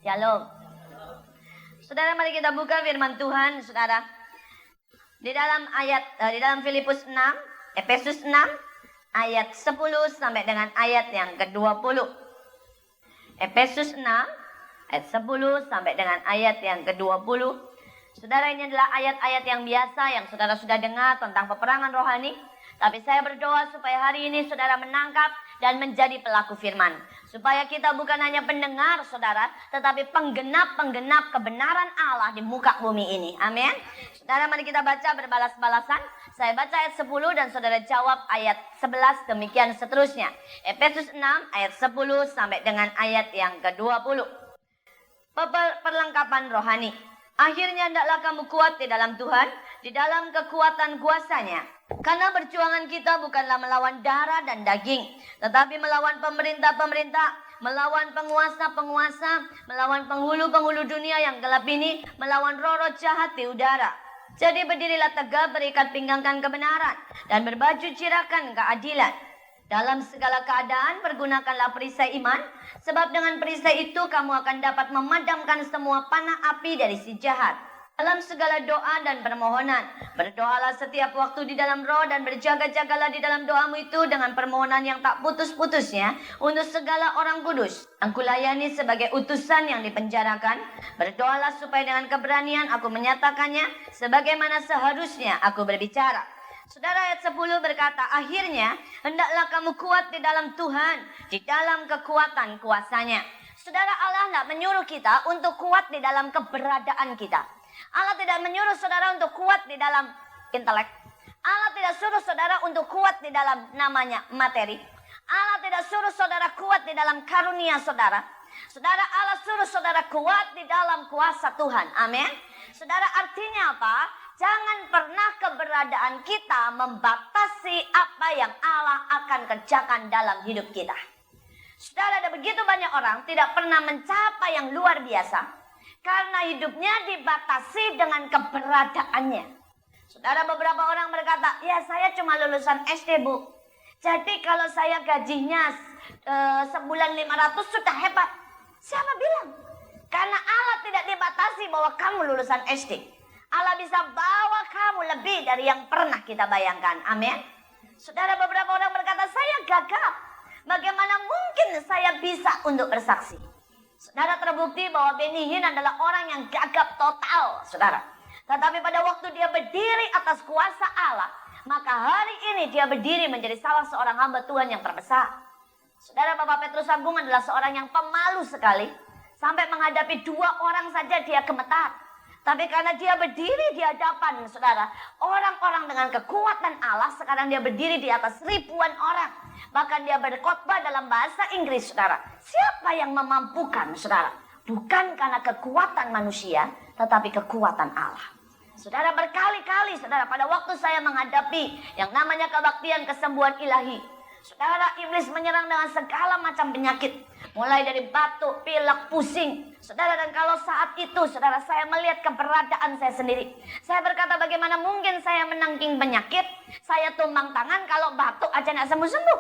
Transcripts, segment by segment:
Shalom. Saudara, mari kita buka firman Tuhan, saudara. Di dalam Filipus 6, Efesus 6 ayat 10 sampai dengan ayat yang ke-20. Efesus 6 ayat 10 sampai dengan ayat yang ke-20. Saudara, ini adalah ayat-ayat yang biasa yang saudara sudah dengar tentang peperangan rohani. Tapi saya berdoa supaya hari ini saudara menangkap dan menjadi pelaku firman. Supaya kita bukan hanya pendengar saudara, tetapi penggenap-penggenap kebenaran Allah di muka bumi ini. Amin. Saudara, mari kita baca berbalas-balasan. Saya baca ayat 10 dan saudara jawab ayat 11, demikian seterusnya. Efesus 6 ayat 10 sampai dengan ayat yang ke-20. Perlengkapan rohani. Akhirnya hendaklah kamu kuat di dalam Tuhan, di dalam kekuatan kuasa-Nya. Karena perjuangan kita bukanlah melawan darah dan daging, tetapi melawan pemerintah-pemerintah, melawan penguasa-penguasa, melawan penghulu-penghulu dunia yang gelap ini, melawan roh-roh jahat di udara. Jadi berdirilah tegak, berikat pinggangkan kebenaran, dan berbaju cirakan keadilan. Dalam segala keadaan pergunakanlah perisai iman, sebab dengan perisai itu kamu akan dapat memadamkan semua panah api dari si jahat. Dalam segala doa dan permohonan, berdoalah setiap waktu di dalam roh dan berjaga-jagalah di dalam doamu itu dengan permohonan yang tak putus-putusnya untuk segala orang kudus. Aku layani sebagai utusan yang dipenjarakan. Berdoalah supaya dengan keberanian aku menyatakannya sebagaimana seharusnya aku berbicara. Saudara, ayat 10 berkata, akhirnya hendaklah kamu kuat di dalam Tuhan, di dalam kekuatan kuasa-Nya. Saudara, Allah tidak menyuruh kita untuk kuat di dalam keberadaan kita. Allah tidak menyuruh saudara untuk kuat di dalam intelek. Allah tidak suruh saudara untuk kuat di dalam namanya materi. Allah tidak suruh saudara kuat di dalam karunia saudara. Saudara, Allah suruh saudara kuat di dalam kuasa Tuhan. Amin. Saudara, artinya apa? Jangan pernah keberadaan kita membatasi apa yang Allah akan kerjakan dalam hidup kita. Saudara, ada begitu banyak orang tidak pernah mencapai yang luar biasa karena hidupnya dibatasi dengan keberadaannya. Saudara, beberapa orang berkata, ya saya cuma lulusan SD bu. Jadi kalau saya gajinya sebulan 500 sudah hebat. Siapa bilang? Karena Allah tidak dibatasi bahwa kamu lulusan SD. Allah bisa bawa kamu lebih dari yang pernah kita bayangkan. Amin. Saudara, beberapa orang berkata, saya gagap. Bagaimana mungkin saya bisa untuk bersaksi? Saudara, terbukti bahwa Benny Hinn adalah orang yang gagap total, saudara. Tetapi pada waktu dia berdiri atas kuasa Allah, maka hari ini dia berdiri menjadi salah seorang hamba Tuhan yang terbesar. Saudara, Bapak Petrus Agung adalah seorang yang pemalu sekali. Sampai menghadapi 2 orang saja dia gemetar. Tapi karena dia berdiri di hadapan, saudara, orang-orang dengan kekuatan Allah, sekarang dia berdiri di atas ribuan orang. Bahkan dia berkhotbah dalam bahasa Inggris, saudara. Siapa yang memampukan, saudara? Bukan karena kekuatan manusia, tetapi kekuatan Allah. Saudara, berkali-kali, saudara, pada waktu saya menghadapi yang namanya kebaktian kesembuhan ilahi, saudara, iblis menyerang dengan segala macam penyakit. Mulai dari batuk, pilek, pusing. Saudara, dan kalau saat itu, saudara, saya melihat keberadaan saya sendiri. Saya berkata, bagaimana mungkin saya menangking penyakit? Saya tumbang tangan kalau batuk aja tidak sembuh-sembuh.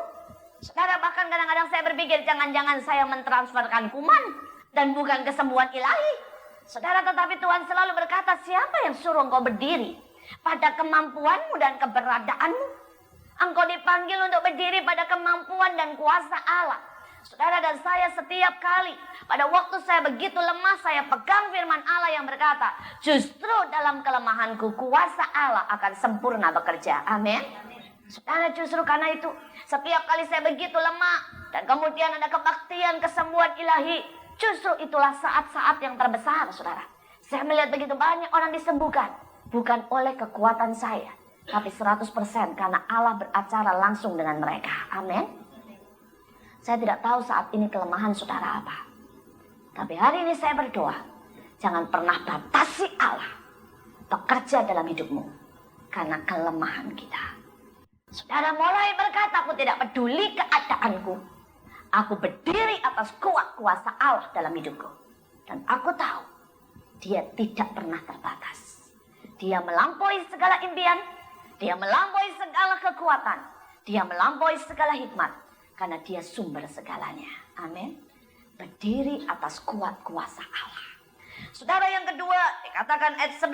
Saudara, bahkan kadang-kadang saya berpikir, jangan-jangan saya mentransferkan kuman dan bukan kesembuhan ilahi. Saudara, tetapi Tuhan selalu berkata, siapa yang suruh engkau berdiri pada kemampuanmu dan keberadaanmu? Engkau dipanggil untuk berdiri pada kemampuan dan kuasa Allah. Saudara, dan saya setiap kali pada waktu saya begitu lemah, saya pegang firman Allah yang berkata, justru dalam kelemahanku kuasa Allah akan sempurna bekerja. Amin. Saudara, justru karena itu setiap kali saya begitu lemah dan kemudian ada kebaktian kesembuhan ilahi, justru itulah saat-saat yang terbesar, saudara. Saya melihat begitu banyak orang disembuhkan, bukan oleh kekuatan saya, tapi 100% karena Allah beracara langsung dengan mereka. Amin. Saya tidak tahu saat ini kelemahan saudara apa. Tapi hari ini saya berdoa, jangan pernah batasi Allah bekerja dalam hidupmu karena kelemahan kita. Saudara mulai berkata, aku tidak peduli keadaanku. Aku berdiri atas kuat kuasa Allah dalam hidupku. Dan aku tahu, dia tidak pernah terbatas. Dia melampaui segala impian, dia melampaui segala kekuatan, dia melampaui segala hikmat. Karena dia sumber segalanya. Amin. Berdiri atas kuat kuasa Allah. Saudara, yang kedua dikatakan ayat 11,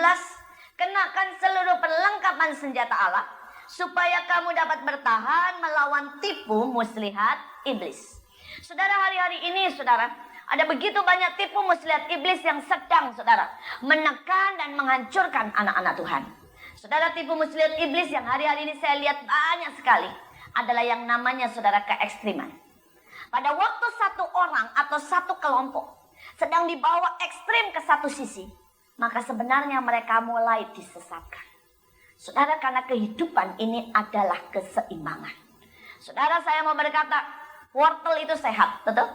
kenakan seluruh perlengkapan senjata Allah supaya kamu dapat bertahan melawan tipu muslihat iblis. Saudara, hari-hari ini saudara, ada begitu banyak tipu muslihat iblis yang sedang saudara menekan dan menghancurkan anak-anak Tuhan. Saudara, tipu muslihat iblis yang hari-hari ini saya lihat banyak sekali adalah yang namanya saudara keekstriman. Pada waktu satu orang atau satu kelompok sedang dibawa ekstrim ke satu sisi, maka sebenarnya mereka mulai disesatkan. Saudara, karena kehidupan ini adalah keseimbangan. Saudara, saya mau berkata, wortel itu sehat, betul?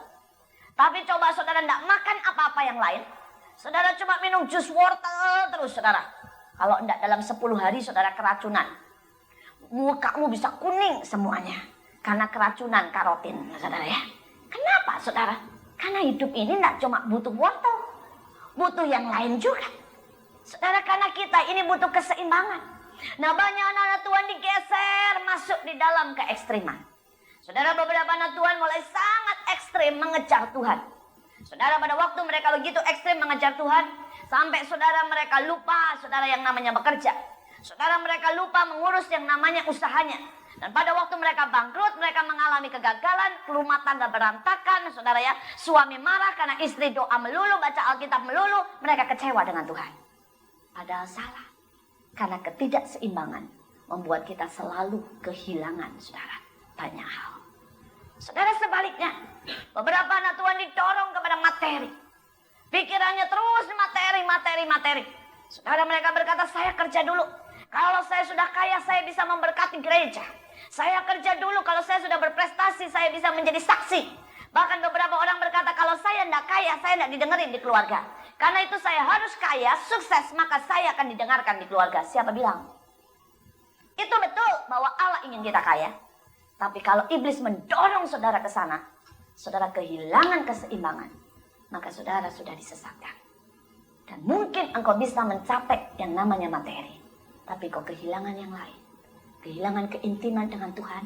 Tapi coba saudara tidak makan apa-apa yang lain. Saudara cuma minum jus wortel terus saudara. Kalau tidak dalam 10 hari saudara keracunan. Mukamu bisa kuning semuanya. Karena keracunan karotin, saudara ya. Kenapa saudara? Karena hidup ini tidak cuma butuh wortel. Butuh yang lain juga. Saudara, karena kita ini butuh keseimbangan. Nah, banyak anak-anak Tuhan digeser masuk di dalam keekstriman. Saudara, beberapa anak Tuhan mulai sangat ekstrim mengejar Tuhan. Saudara, pada waktu mereka begitu ekstrim mengejar Tuhan, sampai saudara mereka lupa saudara yang namanya bekerja. Saudara, mereka lupa mengurus yang namanya usahanya. Dan pada waktu mereka bangkrut, mereka mengalami kegagalan, rumah tangga berantakan, saudara ya. Suami marah karena istri doa melulu, baca Alkitab melulu, mereka kecewa dengan Tuhan. Padahal salah. Karena ketidakseimbangan membuat kita selalu kehilangan, saudara, banyak hal. Saudara, sebaliknya, beberapa anak Tuhan didorong kepada materi. Pikirannya terus materi. Saudara, mereka berkata, saya kerja dulu. Kalau saya sudah kaya, saya bisa memberkati gereja. Saya kerja dulu, kalau saya sudah berprestasi, saya bisa menjadi saksi. Bahkan beberapa orang berkata, kalau saya tidak kaya, saya tidak didengerin di keluarga. Karena itu saya harus kaya, sukses, maka saya akan didengarkan di keluarga. Siapa bilang? Itu betul bahwa Allah ingin kita kaya. Tapi kalau iblis mendorong saudara ke sana, saudara kehilangan keseimbangan, maka saudara sudah disesatkan. Dan mungkin engkau bisa mencapai yang namanya materi, tapi kau kehilangan yang lain. Kehilangan keintiman dengan Tuhan,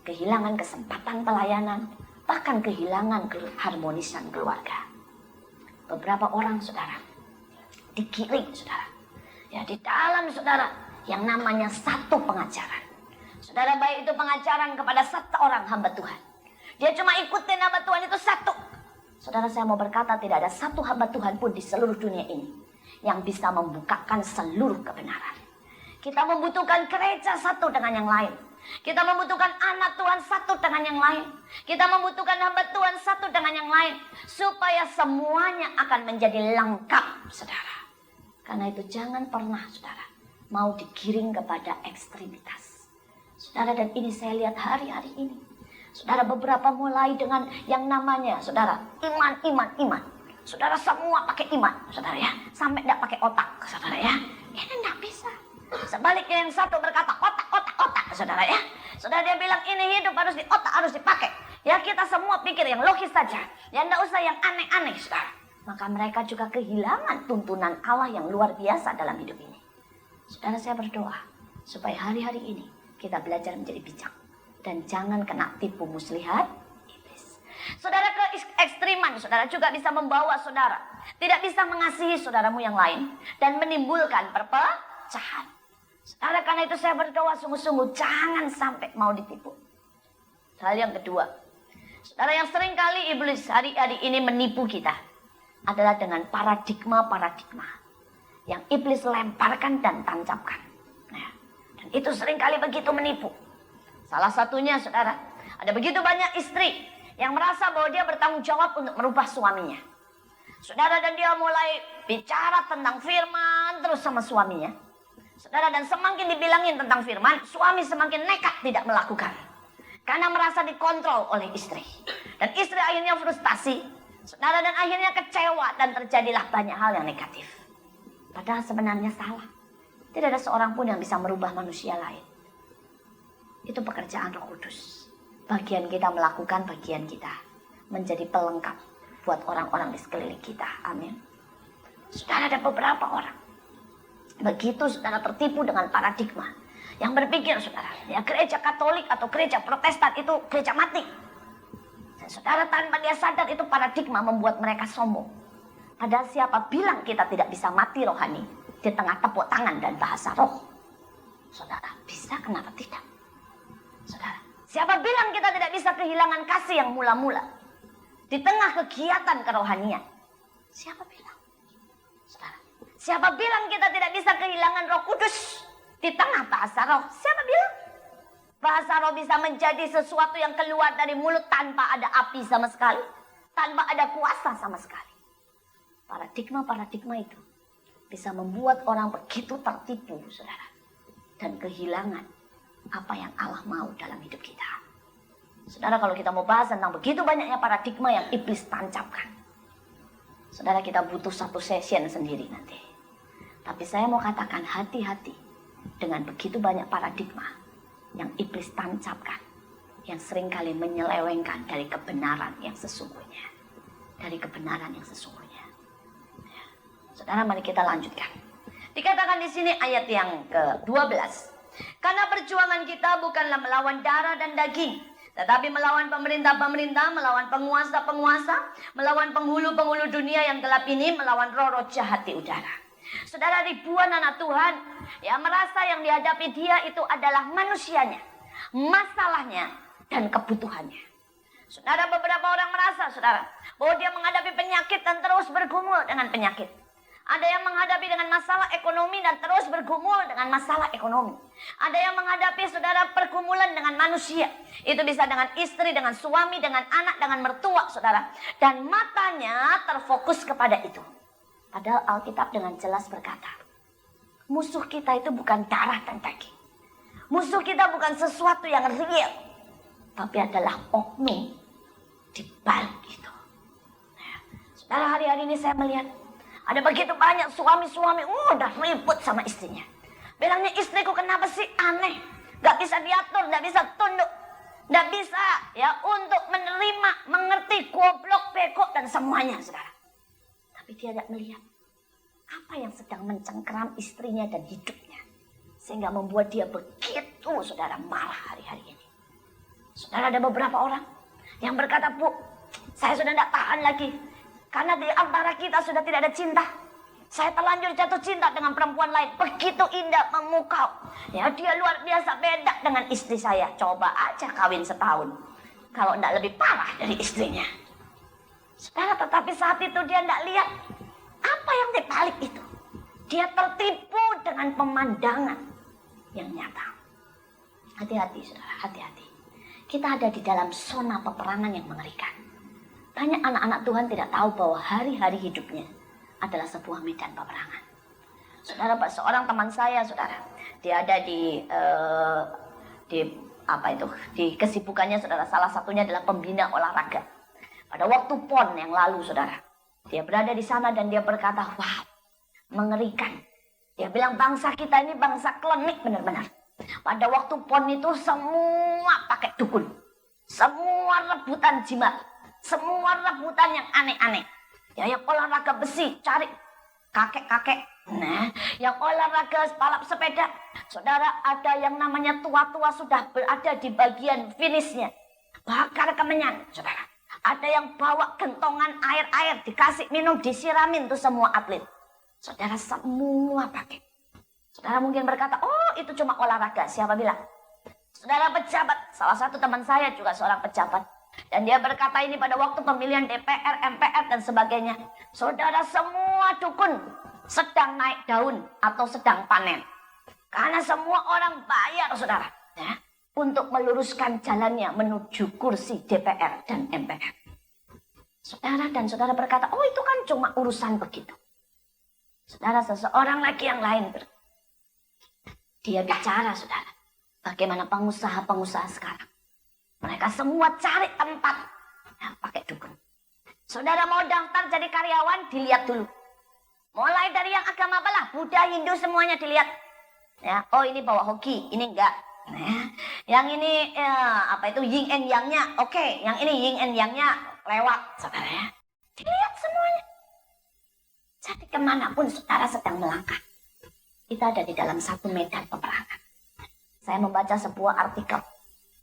kehilangan kesempatan pelayanan, bahkan kehilangan keharmonisan keluarga. Beberapa orang saudara digiring saudara, ya di dalam saudara yang namanya satu pengajaran. Saudara, baik itu pengajaran kepada satu orang hamba Tuhan, dia cuma ikutin hamba Tuhan itu satu. Saudara, saya mau berkata, tidak ada satu hamba Tuhan pun di seluruh dunia ini yang bisa membukakan seluruh kebenaran. Kita membutuhkan gereja satu dengan yang lain. Kita membutuhkan anak Tuhan satu dengan yang lain. Kita membutuhkan hamba Tuhan satu dengan yang lain. Supaya semuanya akan menjadi lengkap, saudara. Karena itu jangan pernah, saudara, mau digiring kepada ekstremitas. Saudara, dan ini saya lihat hari-hari ini. Saudara, beberapa mulai dengan yang namanya, saudara, iman. Saudara, semua pakai iman, saudara ya. Sampai tidak pakai otak, saudara ya. Ini tidak bisa. Sebaliknya yang satu berkata otak, saudara ya. Saudara, dia bilang ini hidup harus di otak, harus dipakai. Ya, kita semua pikir yang logis saja. Ya, tidak usah yang aneh-aneh, saudara. Maka mereka juga kehilangan tuntunan Allah yang luar biasa dalam hidup ini. Saudara, saya berdoa supaya hari-hari ini kita belajar menjadi bijak. Dan jangan kena tipu muslihat iblis. Saudara, keekstriman saudara juga bisa membawa saudara tidak bisa mengasihi saudaramu yang lain dan menimbulkan perpecahan. Saudara, karena itu saya berdoa sungguh-sungguh jangan sampai mau ditipu. Hal yang kedua, saudara, yang sering kali iblis hari-hari ini menipu kita adalah dengan paradigma yang iblis lemparkan dan tancapkan. Nah, dan itu sering kali begitu menipu. Salah satunya, saudara, ada begitu banyak istri yang merasa bahwa dia bertanggung jawab untuk merubah suaminya. Saudara, dan dia mulai bicara tentang firman terus sama suaminya. Saudara, dan semakin dibilangin tentang firman, suami semakin nekat tidak melakukan. Karena merasa dikontrol oleh istri. Dan istri akhirnya frustasi. Saudara, dan akhirnya kecewa dan terjadilah banyak hal yang negatif. Padahal sebenarnya salah. Tidak ada seorang pun yang bisa merubah manusia lain. Itu pekerjaan Roh Kudus. Bagian kita melakukan bagian kita. Menjadi pelengkap buat orang-orang di sekeliling kita. Amin. Saudara, ada beberapa orang. Begitu saudara tertipu dengan paradigma. Yang berpikir saudara, ya gereja Katolik atau gereja Protestan itu gereja mati. Dan saudara, tanpa dia sadar itu paradigma membuat mereka sombong. Padahal siapa bilang kita tidak bisa mati rohani di tengah tepuk tangan dan bahasa roh? Saudara, bisa, kenapa tidak? Saudara, siapa bilang kita tidak bisa kehilangan kasih yang mula-mula di tengah kegiatan kerohanian? Siapa bilang? Saudara, siapa bilang kita tidak bisa kehilangan Roh Kudus di tengah bahasa roh? Siapa bilang? Bahasa roh bisa menjadi sesuatu yang keluar dari mulut tanpa ada api sama sekali, tanpa ada kuasa sama sekali. Paradigma-paradigma itu bisa membuat orang begitu tertipu, saudara, dan kehilangan apa yang Allah mau dalam hidup kita. Saudara, kalau kita mau bahas tentang begitu banyaknya paradigma yang iblis tancapkan, saudara, kita butuh satu session sendiri nanti. Tapi saya mau katakan, hati-hati dengan begitu banyak paradigma yang iblis tancapkan, yang seringkali menyelewengkan dari kebenaran yang sesungguhnya. Dari kebenaran yang sesungguhnya. Saudara, mari kita lanjutkan. Dikatakan di sini ayat yang ke-12. Karena perjuangan kita bukanlah melawan darah dan daging, tetapi melawan pemerintah-pemerintah, melawan penguasa-penguasa, melawan penghulu-penghulu dunia yang gelap ini, melawan roh-roh jahat di udara. Saudara, ribuan anak Tuhan yang merasa yang dihadapi dia itu adalah manusianya, masalahnya, dan kebutuhannya. Saudara, beberapa orang merasa, saudara, bahwa dia menghadapi penyakit dan terus bergumul dengan penyakit. Ada yang menghadapi dengan masalah ekonomi dan terus bergumul dengan masalah ekonomi. Ada yang menghadapi, saudara, pergumulan dengan manusia. Itu bisa dengan istri, dengan suami, dengan anak, dengan mertua, saudara. Dan matanya terfokus kepada itu. Padahal Alkitab dengan jelas berkata, musuh kita itu bukan darah dan daging. Musuh kita bukan sesuatu yang real, tapi adalah oknum di balik itu. Nah, saudara, hari-hari ini saya melihat ada begitu banyak suami-suami udah ribut sama istrinya. Bilangnya, istriku kenapa sih aneh, gak bisa diatur, gak bisa tunduk, gak bisa ya untuk menerima, mengerti, goblok, bekok dan semuanya, saudara. Tapi dia tidak melihat apa yang sedang mencengkeram istrinya dan hidupnya, sehingga membuat dia begitu, saudara, marah hari-hari ini. Saudara, ada beberapa orang yang berkata, Bu, saya sudah tidak tahan lagi, karena di antara kita sudah tidak ada cinta. Saya terlanjur jatuh cinta dengan perempuan lain. Begitu indah, memukau. Ya, dia luar biasa beda dengan istri saya. Coba aja kawin setahun, kalau tidak lebih parah dari istrinya. Saudara, tetapi saat itu dia tidak lihat apa yang di balik itu. Dia tertipu dengan pemandangan yang nyata. Hati-hati, saudara, hati-hati. Kita ada di dalam zona peperangan yang mengerikan. Banyak anak-anak Tuhan tidak tahu bahwa hari-hari hidupnya adalah sebuah medan peperangan. Saudara, seorang teman saya, saudara, dia ada di kesibukannya, saudara. Salah satunya adalah pembina olahraga. Pada waktu PON yang lalu, saudara, dia berada di sana dan dia berkata, wow, mengerikan. Dia bilang, bangsa kita ini bangsa klinik benar-benar. Pada waktu PON itu semua pakai dukun, semua rebutan jimat, semua rebutan yang aneh-aneh. Ya, yang olahraga besi, cari kakek-kakek. Nah, yang olahraga balap sepeda, saudara, ada yang namanya tua-tua sudah berada di bagian finishnya, bakar kemenyan, saudara. Ada yang bawa gentongan air-air, dikasih minum, disiramin tuh semua atlet. Saudara, semua pakai. Saudara mungkin berkata, oh itu cuma olahraga. Siapa bilang? Saudara, pejabat, salah satu teman saya juga seorang pejabat. Dan dia berkata ini pada waktu pemilihan DPR, MPR dan sebagainya. Saudara, semua dukun sedang naik daun atau sedang panen. Karena semua orang bayar, saudara, ya, untuk meluruskan jalannya menuju kursi DPR dan MPR. Saudara, dan saudara berkata, oh itu kan cuma urusan begitu. Saudara, seseorang lagi yang lain dia bicara, saudara, bagaimana pengusaha-pengusaha sekarang. Mereka semua cari tempat, ya, pakai dukun. Saudara mau daftar jadi karyawan, dilihat dulu. Mulai dari yang agama apalah, Buddha, Hindu, semuanya dilihat. Ya, oh ini bawa hoki, ini enggak. Nah, yang ini apa itu yin and yang-nya, oke. Yang ini yin and yang-nya lewat, saudara ya. Dilihat semuanya. Jadi kemanapun saudara sedang melangkah, kita ada di dalam satu medan peperangan. Saya membaca sebuah artikel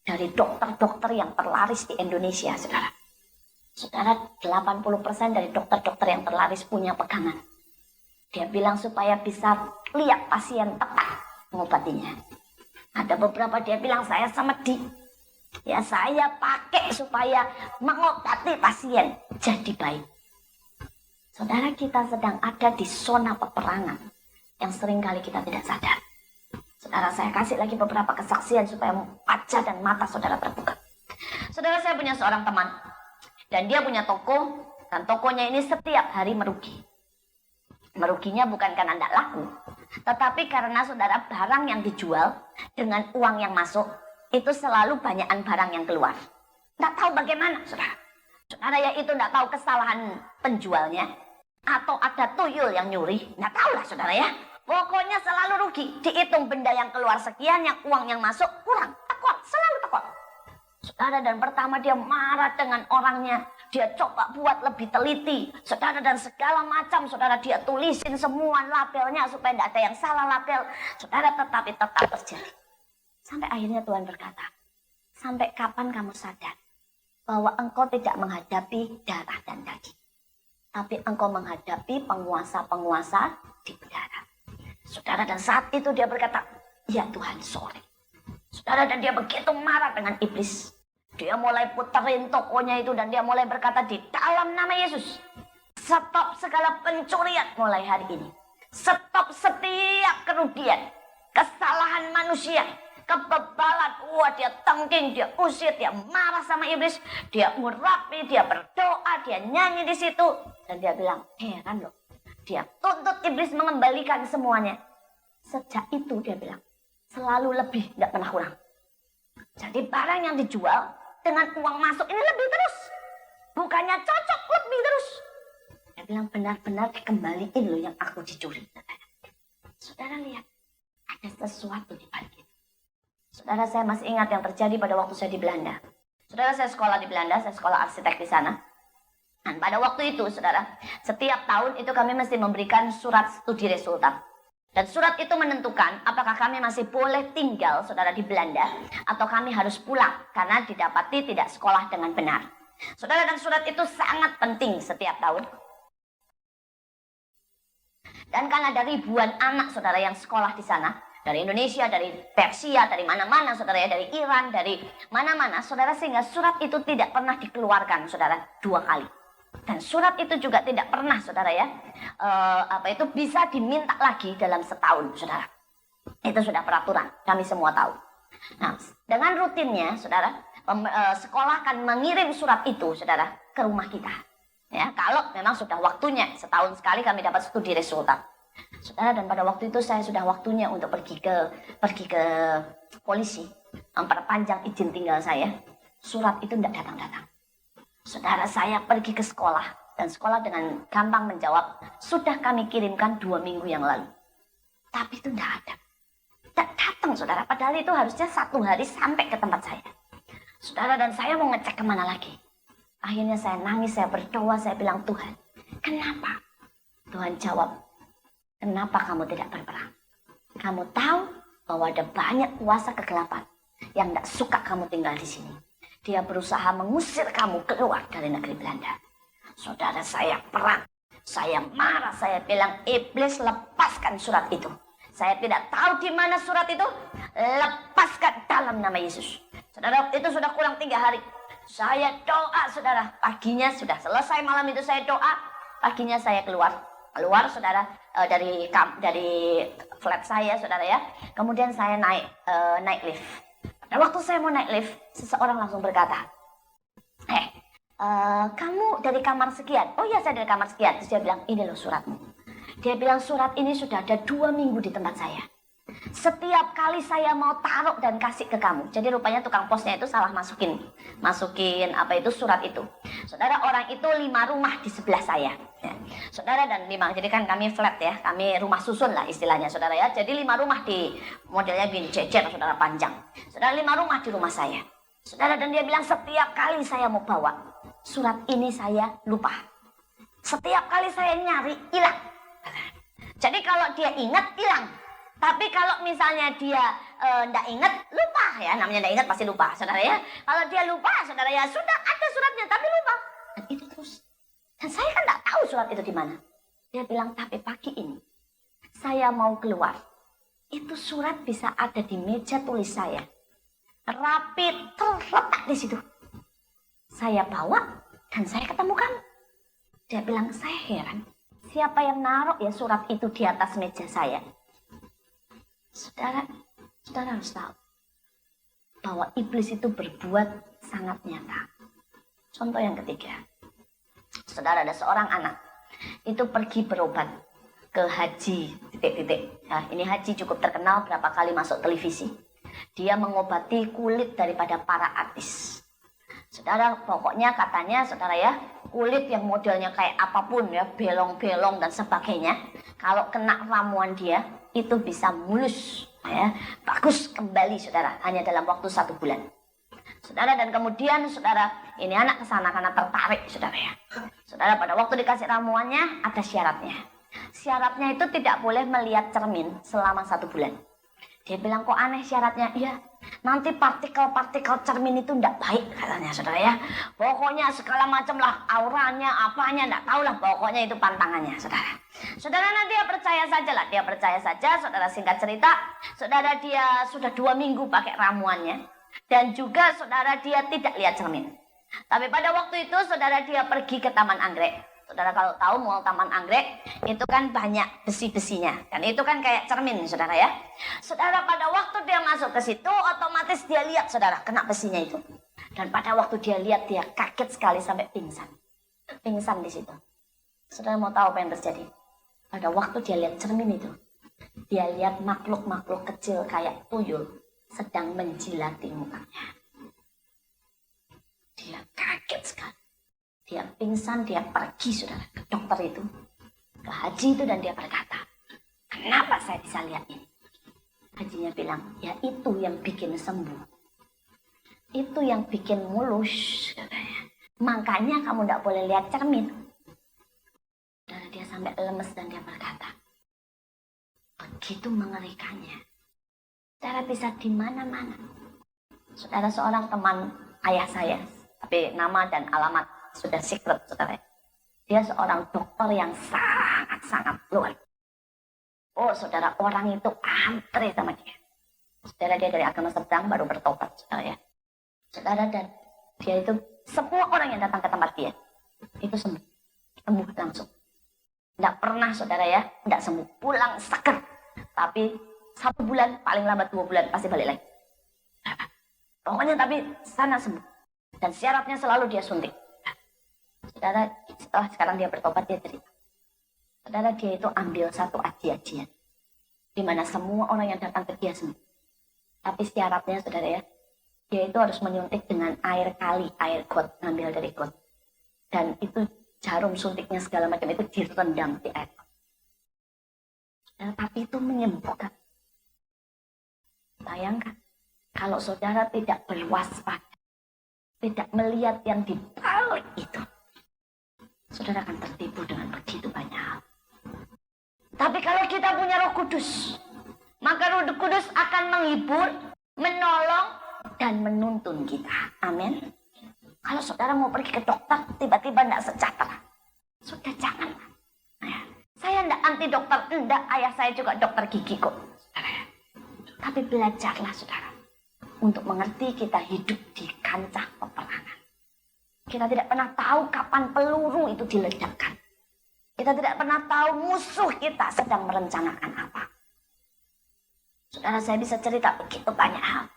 dari dokter-dokter yang terlaris di Indonesia, saudara. Saudara, 80% dari dokter-dokter yang terlaris punya pegangan. Dia bilang supaya bisa lihat pasien tepat mengobatinya. Ada beberapa dia bilang saya semedi. Ya saya pakai supaya mengobati pasien jadi baik. Saudara, kita sedang ada di zona peperangan yang seringkali kita tidak sadar. Saudara, saya kasih lagi beberapa kesaksian supaya wajah dan mata saudara terbuka. Saudara, saya punya seorang teman dan dia punya toko, dan tokonya ini setiap hari merugi. Meruginya bukan karena tidak laku, tetapi karena saudara, barang yang dijual dengan uang yang masuk itu selalu banyakan barang yang keluar. Tidak tahu bagaimana, saudara. Saudara, ya itu tidak tahu kesalahan penjualnya atau ada tuyul yang nyuri. Tidak tahu lah, saudara ya. Pokoknya selalu rugi. Dihitung benda yang keluar sekian, yang uang yang masuk kurang. Tekor, selalu tekor. Saudara, dan pertama dia marah dengan orangnya. Dia coba buat lebih teliti. Saudara, dan segala macam. Saudara, dia tulisin semua labelnya supaya tidak ada yang salah label. Saudara, tetapi tetap terjadi. Sampai akhirnya Tuhan berkata, sampai kapan kamu sadar bahwa engkau tidak menghadapi darah dan daging, tapi engkau menghadapi penguasa-penguasa di udara. Saudara, dan saat itu dia berkata, ya Tuhan, sorry. Saudara, dan dia begitu marah dengan iblis. Dia mulai puterin tokonya itu dan dia mulai berkata, di dalam nama Yesus, stop segala pencurian mulai hari ini. Stop setiap kerugian, kesalahan manusia, kebebalan. Wah, dia tengking, dia usir, dia marah sama iblis. Dia murapi, dia berdoa, dia nyanyi di situ. Dan dia bilang, heran loh. Dia tuntut iblis mengembalikan semuanya. Sejak itu dia bilang, selalu lebih, tidak pernah kurang. Jadi barang yang dijual dengan uang masuk ini lebih terus. Bukannya cocok, lebih terus. Dia bilang, benar-benar dikembaliin loh yang aku dicuri. Saudara lihat, ada sesuatu di balik itu. Saudara, saya masih ingat yang terjadi pada waktu saya di Belanda. Saudara, saya sekolah di Belanda, saya sekolah arsitek di sana. Dan pada waktu itu, saudara, setiap tahun itu kami mesti memberikan surat studi resultan. Dan surat itu menentukan apakah kami masih boleh tinggal, saudara, di Belanda, atau kami harus pulang karena didapati tidak sekolah dengan benar. Saudara, dan surat itu sangat penting setiap tahun. Dan kan ada ribuan anak, saudara, yang sekolah di sana. Dari Indonesia, dari Persia, dari mana-mana, saudara ya, dari Iran, dari mana-mana, saudara, sehingga surat itu tidak pernah dikeluarkan, saudara, 2 kali. Dan surat itu juga tidak pernah, saudara ya, bisa diminta lagi dalam setahun, saudara. Itu sudah peraturan, kami semua tahu. Nah, dengan rutinnya, saudara, sekolah akan mengirim surat itu, saudara, ke rumah kita. Ya, kalau memang sudah waktunya, setahun sekali kami dapat studi resultan. Saudara, dan pada waktu itu saya sudah waktunya untuk pergi ke polisi, memperpanjang izin tinggal saya. Surat itu tidak datang-datang. Saudara, saya pergi ke sekolah dan sekolah dengan gampang menjawab, sudah kami kirimkan 2 minggu yang lalu. Tapi itu tidak ada. Tidak datang, saudara. Padahal itu harusnya 1 hari sampai ke tempat saya. Saudara, dan saya mau ngecek kemana lagi. Akhirnya saya nangis, saya berdoa, saya bilang, Tuhan, kenapa? Tuhan jawab, kenapa kamu tidak berperang? Kamu tahu bahwa ada banyak kuasa kegelapan yang tidak suka kamu tinggal di sini. Dia berusaha mengusir kamu keluar dari negeri Belanda. Saudara, saya perang. Saya marah, saya bilang, iblis, lepaskan surat itu. Saya tidak tahu di mana surat itu. Lepaskan dalam nama Yesus. Saudara, itu sudah kurang 3 hari. Saya doa, saudara. Paginya sudah selesai malam itu saya doa. Paginya saya keluar, saudara, dari flat saya, saudara ya. Kemudian saya naik lift. Dan waktu saya mau naik lift, seseorang langsung berkata, kamu dari kamar sekian? Oh iya, saya dari kamar sekian. Terus dia bilang, ini loh suratmu. Dia bilang, surat ini sudah ada 2 minggu di tempat saya. Setiap kali saya mau taruh dan kasih ke kamu. Jadi rupanya tukang posnya itu salah masukin surat itu. Saudara, orang itu 5 rumah di sebelah saya. Ya. Saudara, dan 5, jadi kan kami flat ya, kami rumah susun lah istilahnya, saudara ya. Jadi 5 rumah di modelnya gini, cecer, saudara, panjang. Saudara, 5 rumah di rumah saya. Saudara, dan dia bilang setiap kali saya mau bawa surat ini saya lupa. Setiap kali saya nyari, hilang. Jadi kalau dia ingat, hilang. Tapi kalau misalnya dia tidak ingat, lupa ya. Namanya tidak ingat pasti lupa, saudara ya. Kalau dia lupa, saudara ya, sudah ada suratnya tapi lupa. Dan itu terus. Dan saya kan nggak tahu surat itu di mana. Dia bilang, tapi pagi ini saya mau keluar. Itu surat bisa ada di meja tulis saya. Rapi terletak di situ. Saya bawa dan saya ketemu kamu. Dia bilang, saya heran. Siapa yang naruh ya surat itu di atas meja saya? Saudara harus tahu bahwa iblis itu berbuat sangat nyata. Contoh yang ketiga. Saudara, ada seorang anak. Itu pergi berobat ke haji, Nah, ini haji cukup terkenal, berapa kali masuk televisi. Dia mengobati kulit daripada para artis. Saudara, pokoknya katanya, saudara ya, kulit yang modelnya kayak apapun ya, belong-belong dan sebagainya. Kalau kena ramuan dia, itu bisa mulus, ya, bagus kembali, saudara, hanya dalam waktu 1 bulan. Saudara, dan kemudian saudara, ini anak kesana karena tertarik, saudara ya. Saudara, pada waktu dikasih ramuannya, ada syaratnya. Syaratnya itu tidak boleh melihat cermin selama 1 bulan. Dia bilang, kok aneh syaratnya? Iya, nanti partikel-partikel cermin itu tidak baik katanya, saudara ya. Pokoknya segala macam lah, auranya, apanya, tidak tahu lah. Pokoknya itu pantangannya, saudara. Saudara, nanti dia percaya saja lah. Dia percaya saja, saudara, singkat cerita. Saudara, dia sudah 2 minggu pakai ramuannya. Dan juga, saudara, dia tidak lihat cermin. Tapi pada waktu itu, saudara, dia pergi ke Taman Anggrek. Saudara kalau tahu Mall Taman Anggrek itu kan banyak besi-besinya. Dan itu kan kayak cermin, saudara ya. Saudara, pada waktu dia masuk ke situ, otomatis dia lihat, saudara, kena besinya itu. Dan pada waktu dia lihat, dia kaget sekali sampai pingsan. Pingsan di situ. Saudara mau tahu apa yang terjadi? Pada waktu dia lihat cermin itu, dia lihat makhluk-makhluk kecil kayak tuyul sedang menjilati mukanya. Dia kaget sekali. Dia pingsan, dia pergi, saudara, ke dokter itu, ke haji itu, dan dia berkata, kenapa saya bisa lihat ini? Hajinya bilang, ya itu yang bikin sembuh. Itu yang bikin mulus, saudara. Makanya kamu tidak boleh lihat cermin. Dan dia sampai lemes dan dia berkata, begitu mengerikannya. Saudara, bisa di mana-mana. Saudara, seorang teman ayah saya, tapi nama dan alamat sudah secret, saudara. Dia seorang dokter yang sangat-sangat luar. Oh, saudara, orang itu antre sama dia. Saudara, dia dari agama seberang baru bertobat, saudara ya. Saudara, dan dia itu, semua orang yang datang ke tempat dia, itu sembuh langsung. Tidak pernah, saudara ya, tidak sembuh. Pulang seger. Tapi 1 bulan, paling lambat 2 bulan, pasti balik lagi. Pokoknya tapi sana sembuh. Dan syaratnya selalu dia suntik. Saudara, setelah sekarang dia bertobat, dia cerita. Saudara, dia itu ambil satu aji-ajian. Di mana semua orang yang datang ke dia sembuh. Tapi syaratnya, saudara ya, dia itu harus menyuntik dengan air kali, air got, ngambil dari got. Dan itu jarum suntiknya segala macam itu direndam di air got. Tapi itu menyembuhkan. Bayangkan, kalau saudara tidak berwaspada, tidak melihat yang di balik itu, saudara akan tertipu dengan begitu banyak hal. Tapi kalau kita punya Roh Kudus, maka Roh Kudus akan menghibur, menolong, dan menuntun kita. Amin. Kalau saudara mau pergi ke dokter, tiba-tiba tidak sejahtera, sudah jangan. Nah, saya tidak anti dokter, tidak. Ayah saya juga dokter gigi kok. Saudara. Tapi belajarlah, saudara, untuk mengerti kita hidup di kancah peperangan. Kita tidak pernah tahu kapan peluru itu diledakkan. Kita tidak pernah tahu musuh kita sedang merencanakan apa. Saudara, saya bisa cerita begitu banyak hal.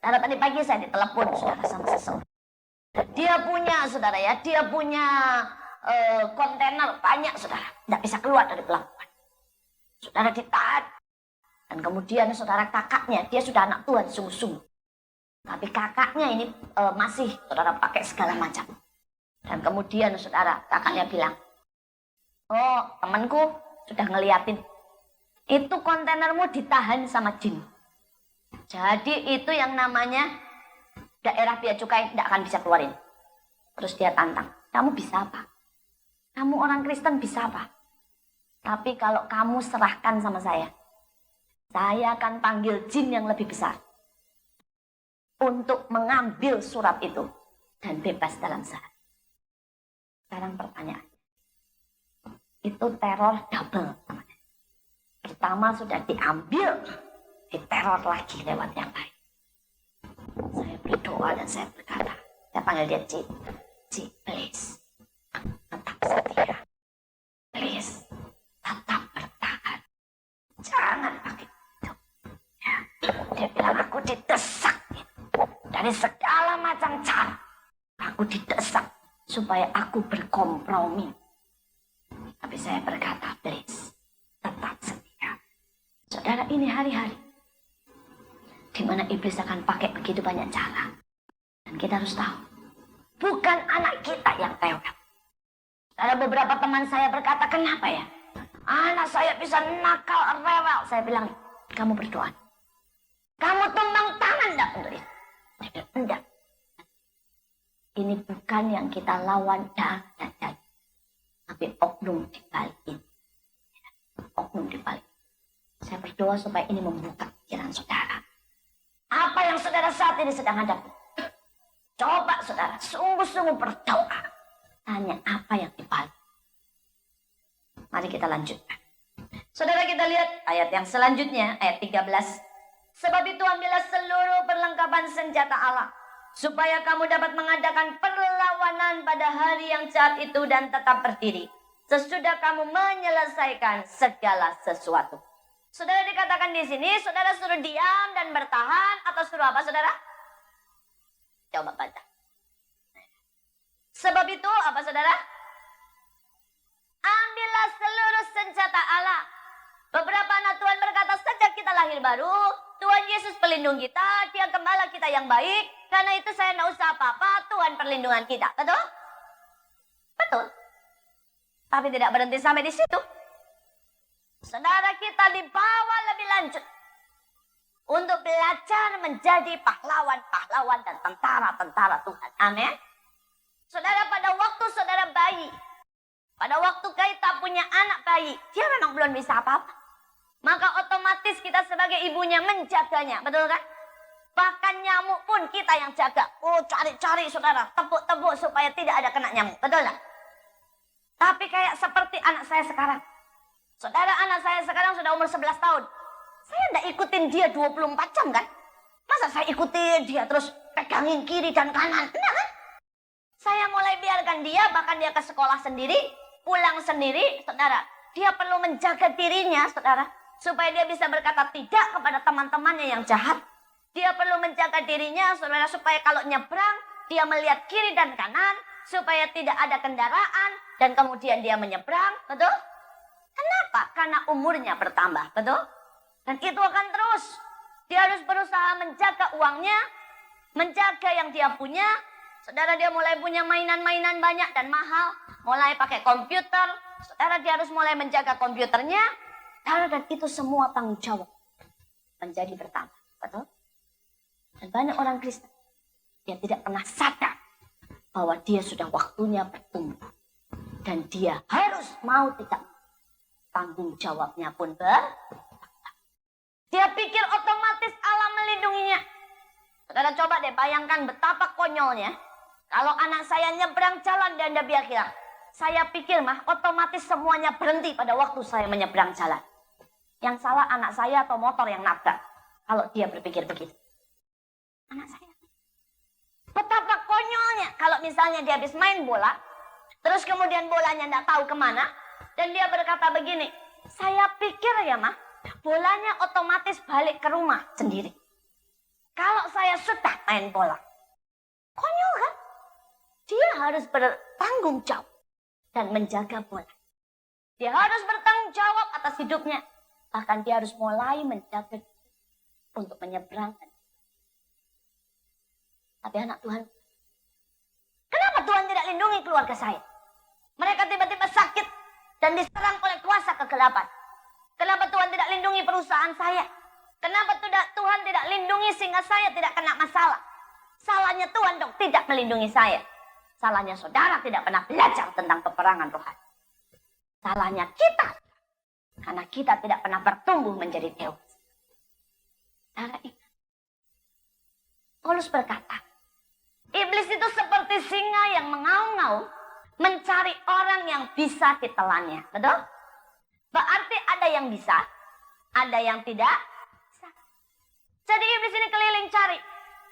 Saudara, tadi pagi saya ditelepon, saudara, sama seseorang. Dia punya, saudara ya, dia punya kontainer banyak, saudara. Tidak bisa keluar dari pelabuhan. Saudara ditahan. Dan kemudian saudara kakaknya, dia sudah anak Tuhan sungguh-sungguh. Tapi kakaknya ini masih, saudara, pakai segala macam. Dan kemudian saudara, kakaknya bilang, oh, temanku sudah ngeliatin. Itu kontainermu ditahan sama jin. Jadi itu yang namanya daerah bea cukai tidak akan bisa keluarin. Terus dia tantang, kamu bisa apa? Kamu orang Kristen bisa apa? Tapi kalau kamu serahkan sama saya akan panggil jin yang lebih besar untuk mengambil surat itu dan bebas dalam sehari. Sekarang pertanyaan. Itu teror double. Pertama sudah diambil, diteror lagi lewat yang lain. Saya berdoa dan saya berkata, saya panggil dia Ci, please, tetap setia. Please, tetap bertahan. Jangan pakai itu. Ya. Dia bilang, aku didesak. Dari segala macam cara. Aku didesak supaya aku berkompromi. Tapi saya berkata, please, tetap setia. Saudara, ini hari-hari di mana iblis akan pakai begitu banyak cara. Dan kita harus tahu, bukan anak kita yang rewel. Ada beberapa teman saya berkata, kenapa ya? Anak saya bisa nakal, rewel. Saya bilang, kamu berdoa. Kamu tumbang tangan enggak untuk itu? Saya bilang, enggak. Ini bukan yang kita lawan dan tapi oknum di balik ini. Oknum di balik. Saya berdoa supaya ini membuka pikiran saudara. Apa yang saudara saat ini sedang hadapi? Coba saudara sungguh-sungguh berdoa. Tanya apa yang di balik. Mari kita lanjutkan. Saudara, kita lihat ayat yang selanjutnya, ayat 13. Sebab itu ambillah seluruh perlengkapan senjata Allah, supaya kamu dapat mengadakan perlawanan pada hari yang jahat itu dan tetap berdiri sesudah kamu menyelesaikan segala sesuatu. Saudara, dikatakan di sini, saudara suruh diam dan bertahan atau suruh apa, saudara? Coba baca. Sebab itu apa, saudara? Ambillah seluruh senjata Allah. Beberapa anak Tuhan berkata, sejak kita lahir baru, Tuhan Yesus pelindung kita, Dia gembala kita yang baik. Karena itu saya tidak usah apa-apa, Tuhan perlindungan kita. Betul? Betul. Tapi tidak berhenti sampai di situ. Saudara, kita dibawa lebih lanjut untuk belajar menjadi pahlawan-pahlawan dan tentara-tentara Tuhan. Amin. Saudara, pada waktu saudara bayi, pada waktu kita punya anak bayi, dia memang belum bisa apa-apa. Maka otomatis kita sebagai ibunya menjaganya, betul kan? Bahkan nyamuk pun kita yang jaga. Oh, cari-cari saudara, tepuk-tepuk supaya tidak ada kena nyamuk, betul tak? Tapi kayak seperti anak saya sekarang. Saudara, anak saya sekarang sudah umur 11 tahun. Saya tidak ikutin dia 24 jam kan? Masa saya ikutin dia terus pegangin kiri dan kanan? Enggak kan? Saya mulai biarkan dia, bahkan dia ke sekolah sendiri, pulang sendiri, saudara. Dia perlu menjaga dirinya, saudara, supaya dia bisa berkata tidak kepada teman-temannya yang jahat. Dia perlu menjaga dirinya, saudara, supaya kalau nyebrang, dia melihat kiri dan kanan, supaya tidak ada kendaraan, dan kemudian dia menyeberang, betul? Kenapa? Karena umurnya bertambah, betul? Dan itu akan terus. Dia harus berusaha menjaga uangnya, menjaga yang dia punya. Saudara, dia mulai punya mainan-mainan banyak dan mahal, mulai pakai komputer. Saudara, dia harus mulai menjaga komputernya. Dan itu semua tanggung jawab menjadi bertambah, betul? Dan banyak orang Kristen, dia tidak pernah sadar bahwa dia sudah waktunya bertumbuh. Dan dia harus mau tidak, tanggung jawabnya pun dia pikir otomatis Allah melindunginya. Saudara, coba deh bayangkan betapa konyolnya. Kalau anak saya nyebrang jalan dan dia bilang, saya pikir mah otomatis semuanya berhenti pada waktu saya menyeberang jalan. Yang salah anak saya atau motor yang nabrak. Kalau dia berpikir begitu. Anak saya. Betapa konyolnya kalau misalnya dia habis main bola, terus kemudian bolanya tidak tahu kemana, dan dia berkata begini, saya pikir ya mah, bolanya otomatis balik ke rumah sendiri. Kalau saya sudah main bola. Konyol kan? Dia harus bertanggung jawab dan menjaga bola. Dia harus bertanggung jawab atas hidupnya. Bahkan dia harus mulai menjaga untuk menyeberangkan. Tapi anak Tuhan, kenapa Tuhan tidak lindungi keluarga saya? Mereka tiba-tiba sakit dan diserang oleh kuasa kegelapan. Kenapa Tuhan tidak lindungi perusahaan saya? Kenapa Tuhan tidak lindungi sehingga saya tidak kena masalah? Salahnya Tuhan dong tidak melindungi saya. Salahnya saudara tidak pernah belajar tentang peperangan rohani. Salahnya kita, karena kita tidak pernah bertumbuh menjadi dewasa. Saudara ingat, Paulus berkata, iblis itu seperti singa yang mengaum-ngaum, mencari orang yang bisa ditelannya. Betul? Berarti ada yang bisa, ada yang tidak bisa. Jadi iblis ini keliling cari.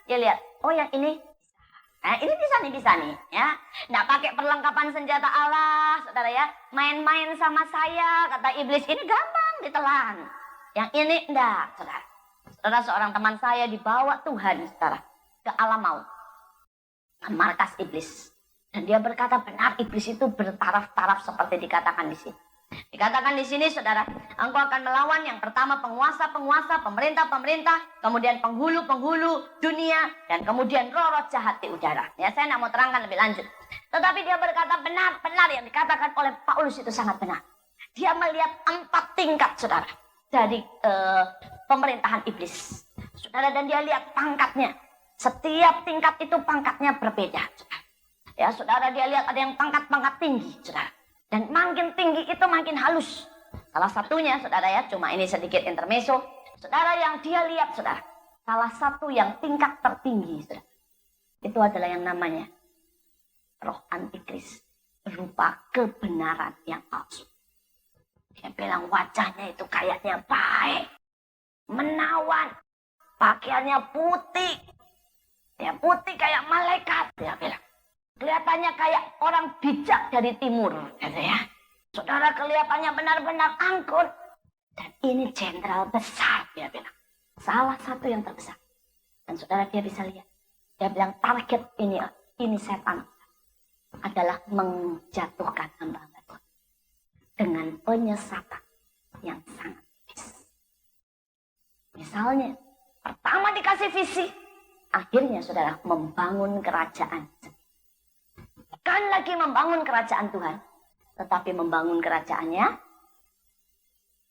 Dia lihat, oh yang ini nah, ini bisa nih, ya. Nggak pakai perlengkapan senjata Allah, saudara ya. Main-main sama saya, kata iblis, ini gampang ditelan. Yang ini enggak, saudara. Saudara, seorang teman saya dibawa Tuhan, saudara, ke alam maut, ke markas iblis. Dan dia berkata, benar iblis itu bertaraf-taraf seperti dikatakan di sini. Dikatakan di sini, saudara, engkau akan melawan yang pertama penguasa-penguasa, pemerintah-pemerintah, kemudian penghulu-penghulu dunia, dan kemudian roh-roh jahat di udara. Ya, saya tidak mau terangkan lebih lanjut. Tetapi dia berkata benar yang dikatakan oleh Paulus itu sangat benar. Dia melihat 4 tingkat, saudara, dari pemerintahan iblis. Saudara, dan dia lihat pangkatnya. Setiap tingkat itu pangkatnya berbeda, saudara. Ya, saudara, dia lihat ada yang pangkat-pangkat tinggi, saudara. Dan makin tinggi itu makin halus. Salah satunya, saudara ya, cuma ini sedikit intermezzo. Saudara, yang dia lihat, saudara, salah satu yang tingkat tertinggi, saudara, itu adalah yang namanya roh antikris, berupa kebenaran yang palsu. Dia bilang wajahnya itu kayaknya baik, menawan, pakaiannya putih. Dia putih kayak malaikat, dia bilang. Kelihatannya kayak orang bijak dari timur, gitu ya. Saudara, kelihatannya benar-benar anggun. Dan ini jenderal besar, dia bilang. Salah satu yang terbesar. Dan saudara, dia bisa lihat. Dia bilang target ini setan adalah menjatuhkan hamba-hamba Tuhan dengan penyesatan yang sangat tipis. Misalnya, pertama dikasih visi, akhirnya saudara membangun kerajaan. Bukan lagi membangun kerajaan Tuhan, tetapi membangun kerajaannya.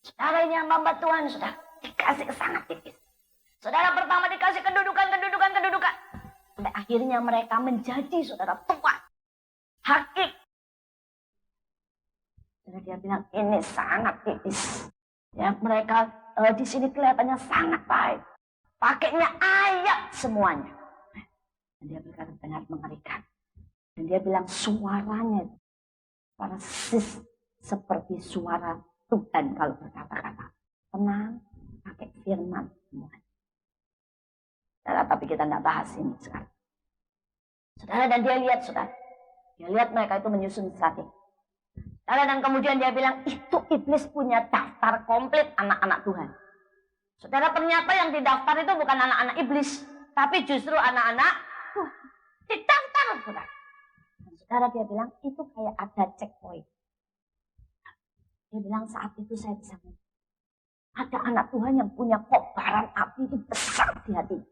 Saudara, ini hamba Tuhan, saudara, dikasih sangat tipis. Saudara, pertama dikasih kedudukan. Sampai akhirnya mereka menjadi saudara tua, hakim. Saudara, dia bilang ini sangat tipis. Ya, mereka di sini kelihatannya sangat baik. Pakainya ayat semuanya. Dan dia berkata benar mengerikan. Dan dia bilang suaranya persis seperti suara Tuhan kalau berkata-kata. Tenang, pakai firman semua. Saudara, tapi kita tidak bahas ini sekarang. Saudara, dan dia lihat, saudara. Dia lihat mereka itu menyusun strategi. Saudara, dan kemudian dia bilang, itu iblis punya daftar komplit anak-anak Tuhan. Saudara, ternyata yang didaftar itu bukan anak-anak iblis. Tapi justru anak-anak Tuhan. Didaftar, saudara. Saudara, dia bilang itu kayak ada checkpoint. Dia bilang saat itu saya bisa melihat. Ada anak Tuhan yang punya kobaran api itu besar di hati.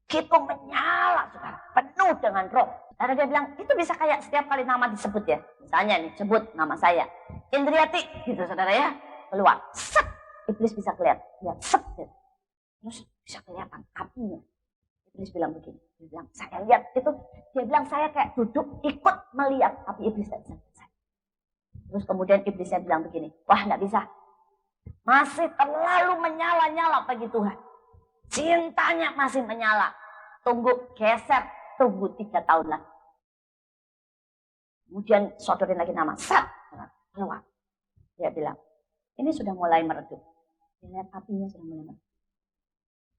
Gitu menyala, saudara. Penuh dengan roh. Saudara, dia bilang itu bisa kayak setiap kali nama disebut ya. Misalnya nih, sebut nama saya. Indriati, gitu saudara ya. Keluar. Set. Iblis bisa kelihatan. Lihat, set. Gitu. Terus bisa kelihatan apinya. Iblis bilang begini. Dia bilang, saya lihat itu. Dia bilang, saya kayak duduk ikut melihat. Tapi iblis tidak bisa. Terus kemudian iblisnya bilang begini. Wah, tidak bisa. Masih terlalu menyala-nyala bagi Tuhan. Cintanya masih menyala. Tunggu, geser. Tunggu 3 tahun lagi. Kemudian sodorin lagi nama. Sat. Keluar. Dia bilang, ini sudah mulai meredup. Lihat apinya sudah mulai meredup.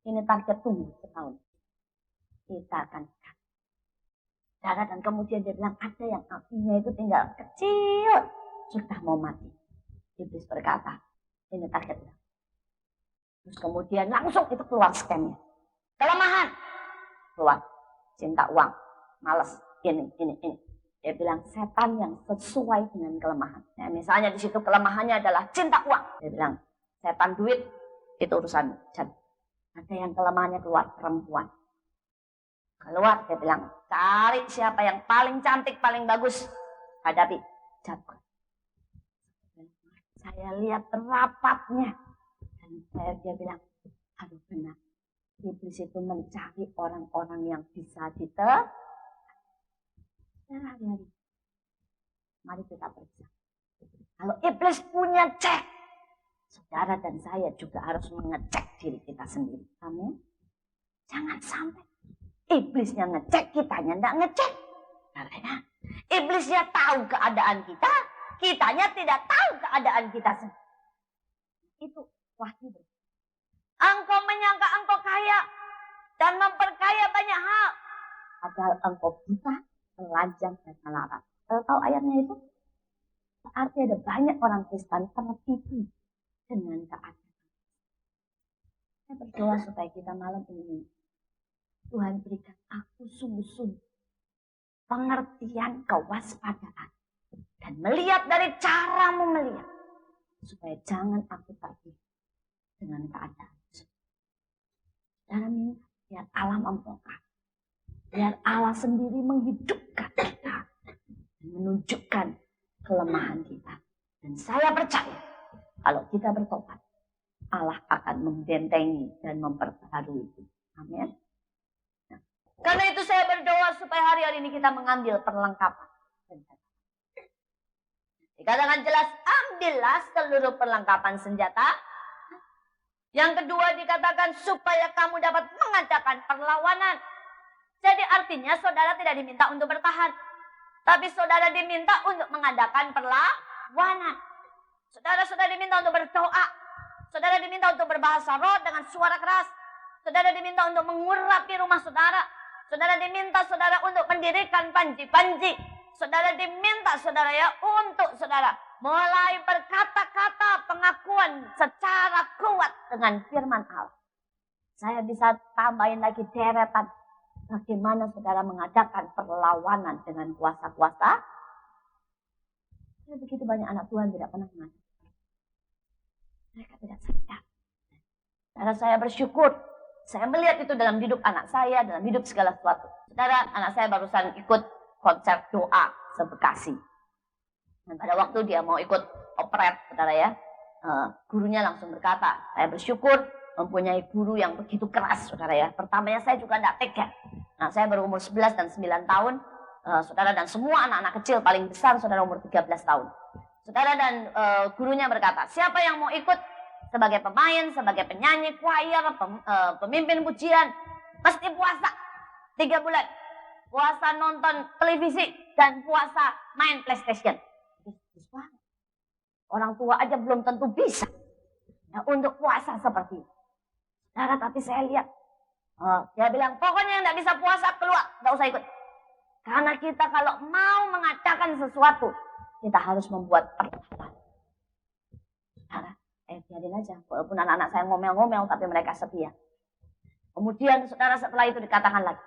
Ini target tunggu setahun. Kita akan darah, dan kemudian dia bilang ada yang apinya itu tinggal kecil, sudah mau mati. Iblis berkata, ini targetnya. Terus kemudian langsung itu keluar skemnya. Kelemahan, keluar. Cinta uang, malas, ini. Dia bilang setan yang sesuai dengan kelemahan. Nah, misalnya di situ kelemahannya adalah cinta uang. Dia bilang setan duit itu urusan jadi. Ada yang kelemahannya keluar perempuan. Keluar, dia bilang, cari siapa yang paling cantik, paling bagus. Hadapi, jatuh. Saya lihat rapatnya. Dan dia bilang, aduh benar. Iblis itu mencari orang-orang yang bisa hari-hari. Mari kita periksa. Kalau iblis punya cek, saudara dan saya juga harus mengecek diri kita sendiri. Amin. Jangan sampai iblisnya ngecek, kitanya enggak ngecek. Karena iblisnya tahu keadaan kita, kitanya tidak tahu keadaan kita sendiri. Itu wahyu. Engkau menyangka engkau kaya dan memperkaya banyak hal, padahal engkau buta, telanjang dan melarat. Tahu ayatnya itu? Berarti ada banyak orang Kristen tertipu dengan keadaan. Saya berdoa supaya kita malam ini, Tuhan berikan aku sungguh-sungguh pengertian, kewaspadaan, dan melihat dari caramu melihat, supaya jangan aku tertipu dengan keadaan. Saudara minta biar Allah membongkar, biar Allah sendiri menghidupkan kita, dan menunjukkan kelemahan kita. Dan saya percaya kalau kita bertobat, Allah akan membentengi dan memperbaharui itu. Amin. Nah, karena itu saya berdoa supaya hari-hari ini kita mengambil perlengkapan. Dikatakan jelas, ambillah seluruh perlengkapan senjata. Yang kedua dikatakan supaya kamu dapat mengadakan perlawanan. Jadi artinya saudara tidak diminta untuk bertahan, tapi saudara diminta untuk mengadakan perlawanan. Saudara diminta untuk berdoa. Saudara diminta untuk berbahasa roh dengan suara keras. Saudara diminta untuk mengurapi rumah saudara. Saudara diminta saudara untuk mendirikan panji-panji. Saudara diminta saudara ya untuk saudara mulai berkata-kata pengakuan secara kuat dengan firman Allah. Saya bisa tambahin lagi deretan bagaimana saudara mengadakan perlawanan dengan kuasa-kuasa. Begitu banyak anak Tuhan tidak pernah mengadakan. Mereka tidak sadar. Karena saya bersyukur, saya melihat itu dalam hidup anak saya, dalam hidup segala sesuatu. Saudara, anak saya barusan ikut konser doa se-Bekasi. Dan pada waktu dia mau ikut operet, saudara ya, gurunya langsung berkata, saya bersyukur mempunyai guru yang begitu keras, saudara ya. Pertamanya saya juga tidak tega. Nah, saya baru umur 11 dan 9 tahun, saudara, dan semua anak-anak kecil paling besar, saudara umur 13 tahun. Saudara, dan gurunya berkata, siapa yang mau ikut sebagai pemain, sebagai penyanyi, choir, pemimpin pujian, mesti puasa 3 bulan. Puasa nonton televisi dan puasa main PlayStation. Orang tua aja belum tentu bisa ya, untuk puasa seperti itu. Nah, tapi saya lihat, dia bilang, pokoknya yang tidak bisa puasa keluar, tidak usah ikut. Karena kita kalau mau mengadakan sesuatu, kita harus membuat perlawanan. Saudara, biarin aja, walaupun anak-anak saya ngomel-ngomel, tapi mereka setia. Kemudian saudara setelah itu dikatakan lagi,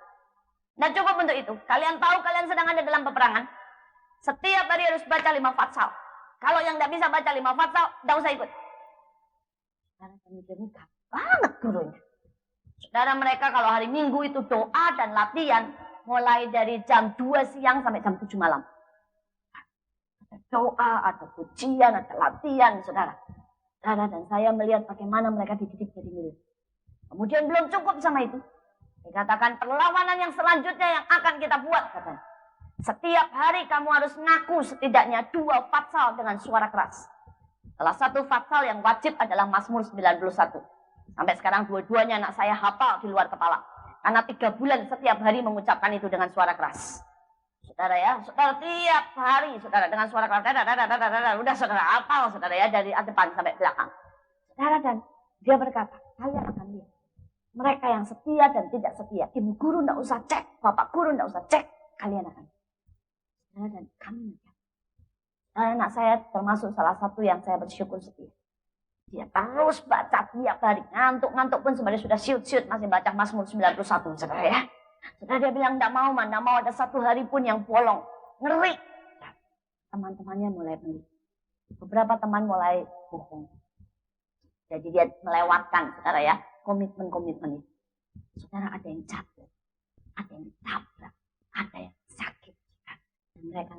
nah cukup untuk itu, kalian tahu kalian sedang ada dalam peperangan, setiap hari harus baca 5 fatsal. Kalau yang tidak bisa baca 5 fatsal, tidak usah ikut. Karena pemikirannya banget gurunya. Saudara, mereka kalau hari Minggu itu doa dan latihan, mulai dari jam 2 siang sampai jam 7 malam. Ada doa, ada pujian, ada latihan, saudara. Saudara, dan saya melihat bagaimana mereka dididik jadi milik. Kemudian belum cukup sama itu. Dikatakan perlawanan yang selanjutnya yang akan kita buat, katanya. Setiap hari kamu harus ngaku setidaknya 2 fatsal dengan suara keras. Salah satu fatsal yang wajib adalah Mazmur 91. Sampai sekarang dua-duanya anak saya hafal di luar kepala. Karena 3 bulan setiap hari mengucapkan itu dengan suara keras. Saudara ya, saudara tiap hari saudara dengan suara keras. Udah saudara hafal saudara ya dari depan sampai belakang. Saudara, dan dia berkata, kalian akan lihat. Mereka yang setia dan tidak setia. Ibu guru tidak usah cek, bapak guru tidak usah cek. Kalian akan. Dan kami. Anak saya termasuk salah satu yang saya bersyukur setia. Dia terus baca tiap hari. Ngantuk-ngantuk pun sebenarnya sudah siut-siut masih baca Mazmur 91. Saudara ya. Saudara, dia bilang tidak mau, tidak mau ada 1 hari pun yang bolong. Ngeri. Teman-temannya mulai beli. Beberapa teman mulai bohong. Jadi dia melewatkan, saudara ya, komitmen-komitmen itu. Saudara, ada yang jatuh, ada yang ditabrak, ada yang sakit. Dan mereka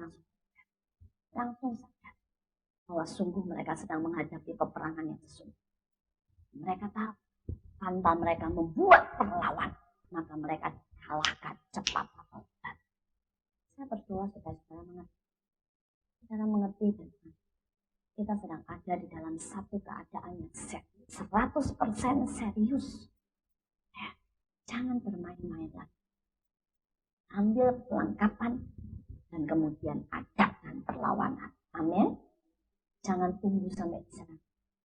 langsung sadar bahwa sungguh mereka sedang menghadapi peperangan yang sesungguhnya. Mereka tahu, tanpa mereka membuat perlawan, maka mereka kalahkan cepat atau lambat. Saya berdoa supaya saudara mengerti dan kita sedang ada di dalam satu keadaan yang serius, 100% serius. Ya, jangan bermain-main lagi. Ambil perlengkapan Dan kemudian adakan perlawanan. Amin. Jangan tunggu sampai diserang.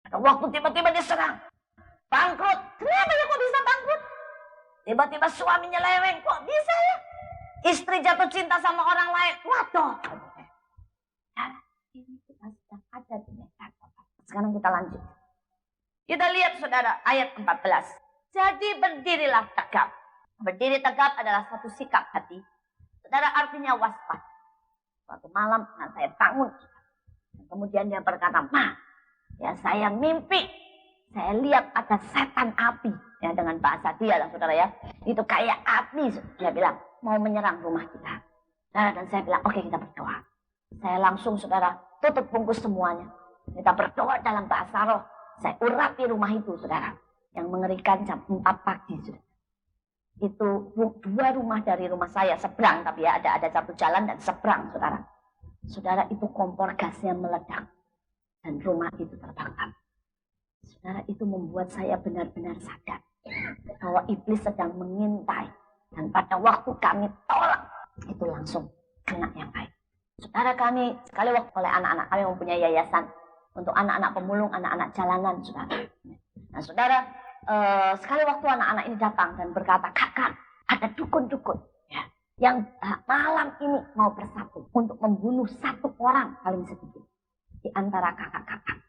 Ada waktu tiba-tiba diserang. Bangkrut. Kenapa ya kok bisa bangkrut? Tiba-tiba suaminya leweng. Kok bisa ya? Istri jatuh cinta sama orang lain. Waduh. Ini kita sedang ada di neraka. Sekarang kita lanjut. Kita lihat saudara ayat 14. Jadi berdirilah tegap. Berdiri tegap adalah satu sikap hati. Saudara artinya waspada. Suatu malam saya bangun. Kemudian dia berkata, Ma, ya saya mimpi. Saya lihat ada setan api. Ya, dengan bahasa dia lah saudara ya. Itu kayak api. Dia bilang, mau menyerang rumah kita. Dan saya bilang, oke kita berdoa. Saya langsung saudara tutup bungkus semuanya. Kita berdoa dalam bahasa roh. Saya urapi rumah itu saudara. Yang mengerikan jam 4 pagi saudara. Itu 2 rumah dari rumah saya seberang. Tapi ya ada satu jalan dan seberang saudara. Saudara itu kompor gasnya meledak. Dan rumah itu terbakar. Saudara itu membuat saya benar-benar sadar. Bahwa iblis sedang mengintai. Dan pada waktu kami tolak. Itu langsung kena yang baik. Saudara kami sekali waktu oleh anak-anak. Kami mempunyai yayasan. Untuk anak-anak pemulung, anak-anak jalanan saudara. Nah saudara. Sekali waktu anak-anak ini datang dan berkata, Kakak, ada dukun-dukun ya, yang malam ini mau bersatu untuk membunuh 1 orang paling sedikit di antara kakak-kakak.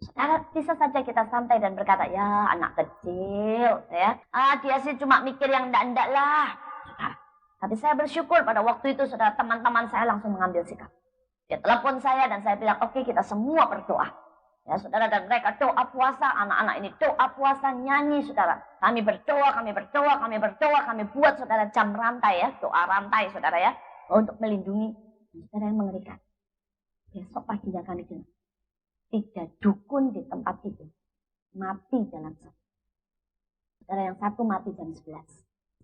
Saudara, bisa saja kita santai dan berkata, ya anak kecil, ya, dia sih cuma mikir yang enggak lah. Saudara. Tapi saya bersyukur pada waktu itu, saudara, teman-teman saya langsung mengambil sikap. Dia telepon saya dan saya bilang, oke, kita semua berdoa. Ya saudara, dan mereka doa puasa, anak-anak ini doa puasa, nyanyi saudara. Kami berdoa, kami buat saudara jam rantai ya, doa rantai saudara ya. Untuk melindungi saudara yang mengerikan. Besok paginya kami dengar 3 dukun di tempat itu mati dalam satu. Saudara yang satu mati jam 11,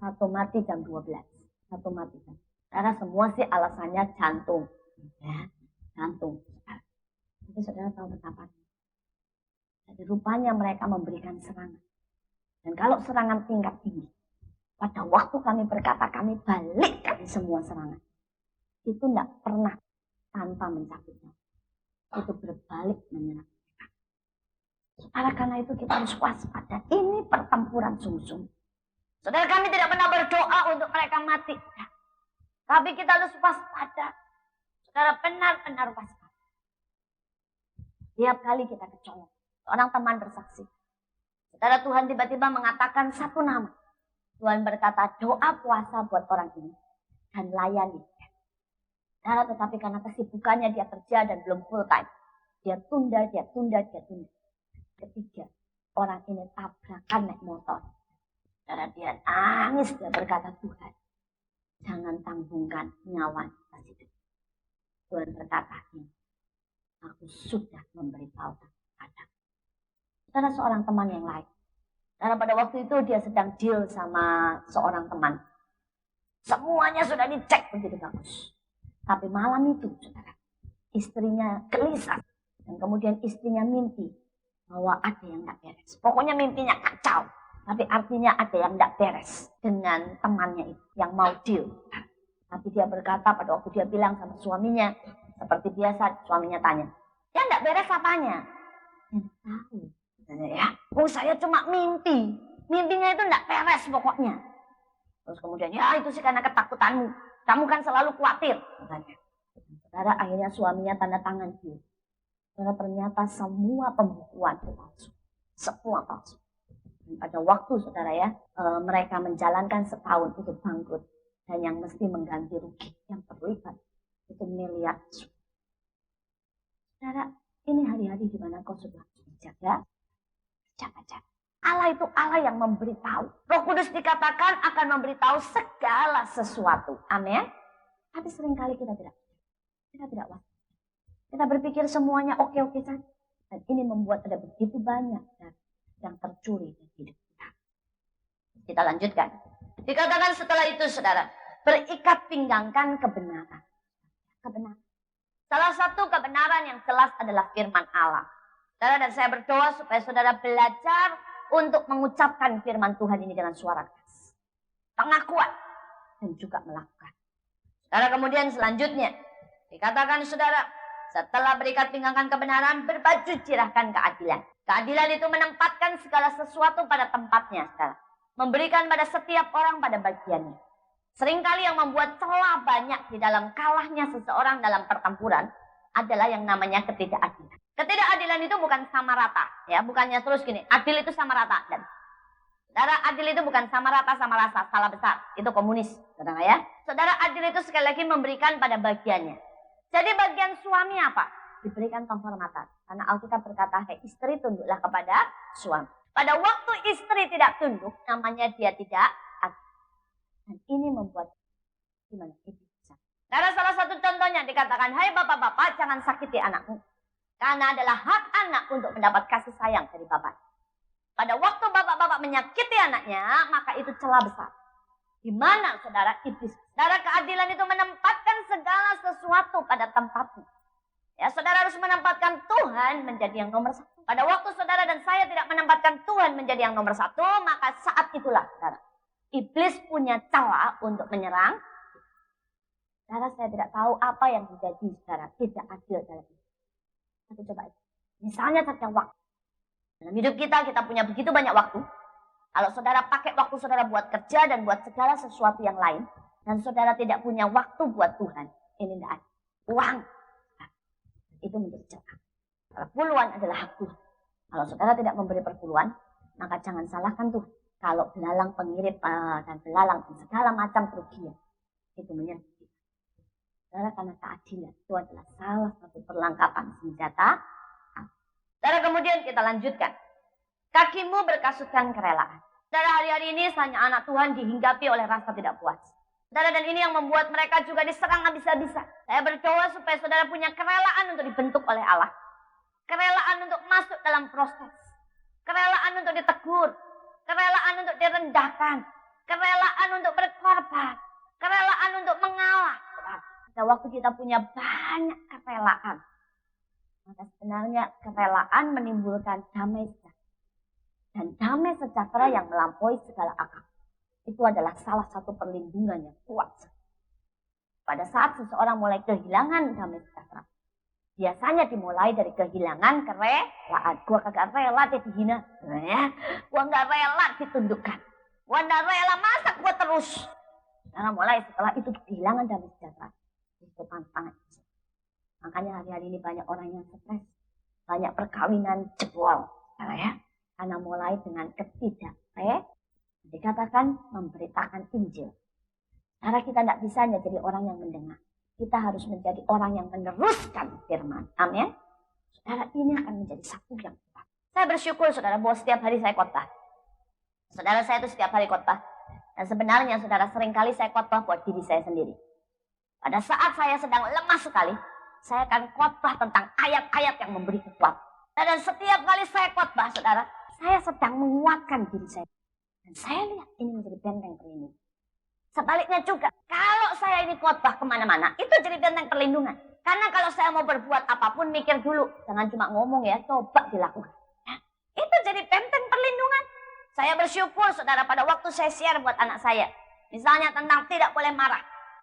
satu mati jam 12, satu mati jam. Saudara semua sih alasannya jantung. Ya, jantung. Tapi saudara tahu betapa? Jadi rupanya mereka memberikan serangan. Dan kalau serangan tingkat tinggi, pada waktu kami berkata kami balikkan semua serangan. Itu tidak pernah tanpa mencabutnya. Itu berbalik menyerang mereka. Saudara, karena itu kita harus waspada. Ini pertempuran sungsung. Saudara, kami tidak pernah berdoa untuk mereka mati. Tapi kita harus waspada. Saudara, benar-benar waspada. Tiap kali kita kecolok. Seorang teman bersaksi. Saudara, Tuhan tiba-tiba mengatakan 1 nama. Tuhan berkata, doa puasa buat orang ini. Dan layani. Saudara, tetapi karena kesibukannya dia kerja dan belum full time. Dia tunda. Ketiga, orang ini tabrakan naik motor. Saudara, dia nangis. Dia berkata, Tuhan, jangan tanggungkan nyawa kita. Tuhan berkata, aku sudah memberitahu pada saudara seorang teman yang lain. Karena pada waktu itu dia sedang deal sama seorang teman. Semuanya sudah dicek begitu bagus. Tapi malam itu, saudara, istrinya gelisah. Dan kemudian istrinya mimpi bahwa ada yang tidak beres. Pokoknya mimpinya kacau. Tapi artinya ada yang tidak beres dengan temannya itu yang mau deal. Tapi dia berkata pada waktu dia bilang sama suaminya, seperti biasa suaminya tanya, ya tidak beres apanya? Ya tahu. Ya, saya cuma mimpi. Mimpinya itu tidak beres pokoknya. Terus kemudian, ya itu sih karena ketakutanmu. Kamu kan selalu khawatir. Saudara, akhirnya suaminya tanda tangan dia. Karena ternyata semua pembukuan itu palsu. Semua palsu. Dan pada waktu saudara ya, mereka menjalankan setahun itu bangkrut. Dan yang mesti mengganti rugi yang terlibat itu miliar. Saudara, ini hari-hari di mana kau sudah dijaga. Baca. Allah itu Allah yang memberitahu. Roh Kudus dikatakan akan memberitahu segala sesuatu. Amin. Tapi seringkali kita tidak waspada. Kita berpikir semuanya oke-oke saja. Dan ini membuat ada begitu banyak yang tercuri di hidup kita. Kita lanjutkan. Dikatakan setelah itu saudara, berikat pinggangkan kebenaran. Kebenaran. Salah satu kebenaran yang jelas adalah firman Allah. Saudara, dan saya berdoa supaya saudara belajar untuk mengucapkan firman Tuhan ini dengan suara keras. Pengakuan dan juga melakukan. Saudara, kemudian selanjutnya dikatakan saudara, setelah berikat pinggangan kebenaran, berbaju cirahkan keadilan. Keadilan itu menempatkan segala sesuatu pada tempatnya, saudara. Memberikan pada setiap orang pada bagiannya. Seringkali yang membuat celah banyak di dalam kalahnya seseorang dalam pertempuran adalah yang namanya ketidakadilan. Ketidakadilan itu bukan sama rata, ya, bukannya terus gini, adil itu sama rata. Dan saudara, adil itu bukan sama rata sama rasa, salah besar. Itu komunis, saudara ya. Saudara, adil itu sekali lagi memberikan pada bagiannya. Jadi bagian suami apa? Diberikan penghormatan. Karena Alkitab berkata, "Hai istri, tunduklah kepada suami." Pada waktu istri tidak tunduk, namanya dia tidak adil. Dan ini membuat gimana? Karena salah satu contohnya dikatakan, "Hai bapak-bapak, jangan sakiti anakmu. Karena adalah hak anak untuk mendapat kasih sayang dari bapak." Pada waktu bapak-bapak menyakiti anaknya, maka itu celah besar. Di mana saudara iblis? Saudara, keadilan itu menempatkan segala sesuatu pada tempatnya. Ya, saudara harus menempatkan Tuhan menjadi yang nomor satu. Pada waktu saudara dan saya tidak menempatkan Tuhan menjadi yang nomor satu, maka saat itulah saudara, iblis punya celah untuk menyerang. Saudara, saya tidak tahu apa yang terjadi saudara, tidak adil dalam hidup. Tapi coba aja. Misalnya saja waktu. Dalam hidup kita punya begitu banyak waktu. Kalau saudara pakai waktu saudara buat kerja dan buat segala sesuatu yang lain, dan saudara tidak punya waktu buat Tuhan, ini tidak ada. Uang, itu menjadi celah. Perpuluhan adalah hak Tuhan. Kalau saudara tidak memberi perpuluhan, maka jangan salahkan Tuhan. Kalau belalang pengirit dan belalang dan segala macam kerugian, itu menyerang kita. Saudara, karena keadilan itu adalah salah satu perlengkapan senjata. Saudara, kemudian kita lanjutkan. Kakimu berkasutkan kerelaan. Saudara, hari-hari ini hanya anak Tuhan dihinggapi oleh rasa tidak puas. Saudara, dan ini yang membuat mereka juga diserang habis-habisan. Saya berdoa supaya saudara punya kerelaan untuk dibentuk oleh Allah. Kerelaan untuk masuk dalam proses. Kerelaan untuk ditegur. Kerelaan untuk direndahkan. Kerelaan untuk berkorban. Kerelaan untuk mengalah. Pada waktu kita punya banyak kerelaan, maka sebenarnya kerelaan menimbulkan damai sejahtera. Dan damai sejahtera yang melampaui segala akal. Itu adalah salah satu perlindungan yang kuat. Pada saat seseorang mulai kehilangan damai sejahtera, biasanya dimulai dari kehilangan kerelaan. Gua kagak rela dia dihina. Ya. Gua gak rela ditundukkan. Gua gak rela, masa gua terus. Karena mulai setelah itu kehilangan damai sejahtera. Itu tantangan. Makanya hari-hari ini banyak orang yang stres. Banyak perkawinan jebol. Ya. Karena mulai dengan dikatakan memberitakan Injil. Karena kita tidak bisa hanya jadi orang yang mendengar. Kita harus menjadi orang yang meneruskan firman. Amin. Saudara, ini akan menjadi satu yang kuat. Saya bersyukur saudara bahwa setiap hari saya khotbah. Saudara, saya itu setiap hari khotbah. Dan sebenarnya saudara, seringkali saya khotbah buat diri saya sendiri. Pada saat saya sedang lemah sekali, saya akan khotbah tentang ayat-ayat yang memberi kekuatan. Dan setiap kali saya khotbah saudara, saya sedang menguatkan diri saya. Dan saya lihat ini menjadi benteng perlindungan. Sebaliknya juga, kalau saya ini khotbah kemana-mana, itu jadi benteng perlindungan. Karena kalau saya mau berbuat apapun, mikir dulu. Jangan cuma ngomong ya, coba dilakukan. Ya, itu jadi benteng perlindungan. Saya bersyukur saudara pada waktu saya share buat anak saya. Misalnya tentang tidak boleh marah.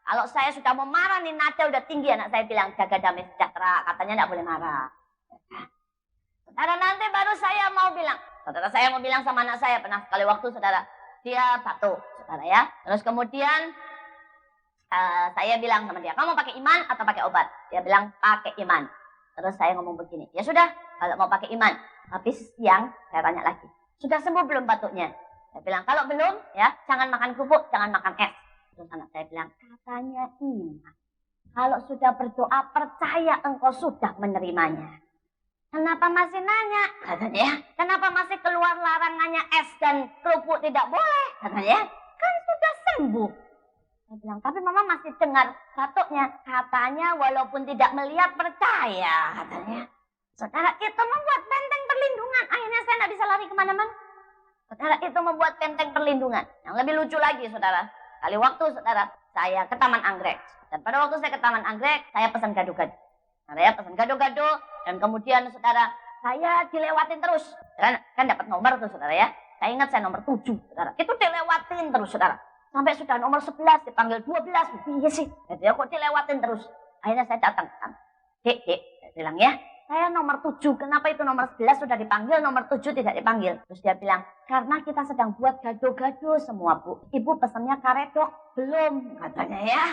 Kalau saya sudah mau marah nih, nada udah tinggi, anak saya bilang jaga damai sejahtera. Katanya tidak boleh marah. Saudara, nanti baru saya mau bilang. Saudara, saya mau bilang sama anak saya, pernah sekali waktu saudara, dia batuk, saudara ya. Terus kemudian saya bilang sama dia, kamu pakai iman atau pakai obat? Dia bilang pakai iman. Terus saya ngomong begini, ya sudah, kalau mau pakai iman. Habis siang saya tanya lagi, sudah sembuh belum batuknya? Saya bilang, kalau belum, ya jangan makan kerupuk, jangan makan es. Terus anak saya bilang, katanya iman. Kalau sudah berdoa, percaya engkau sudah menerimanya. Kenapa masih nanya? Katanya, kenapa masih keluar larangannya es dan kerupuk tidak boleh? Katanya, kan sudah sembuh. Saya bilang, tapi mama masih dengar batuknya. Katanya, walaupun tidak melihat, percaya. Katanya, saudara, itu membuat benteng perlindungan. Akhirnya saya tidak bisa lari kemana-mana. Saudara, itu membuat benteng perlindungan. Yang lebih lucu lagi, saudara. Kali waktu, saudara, saya ke Taman Anggrek. Dan pada waktu saya ke Taman Anggrek, saya pesan gado-gado. Saya pesan gado-gado. Dan kemudian saudara, saya dilewatin terus. Kan dapat nomor tuh saudara ya. Saya ingat saya nomor 7 saudara. Itu dilewatin terus saudara. Sampai sudah nomor 11, dipanggil 12. Iya sih, dia kok dilewatin terus. Akhirnya saya datang. Dek, saya bilang ya, saya nomor 7, kenapa itu nomor 11 sudah dipanggil, nomor 7 tidak dipanggil? Terus dia bilang, karena kita sedang buat gado-gado semua, Bu. Ibu pesannya karedok, belum, katanya ya.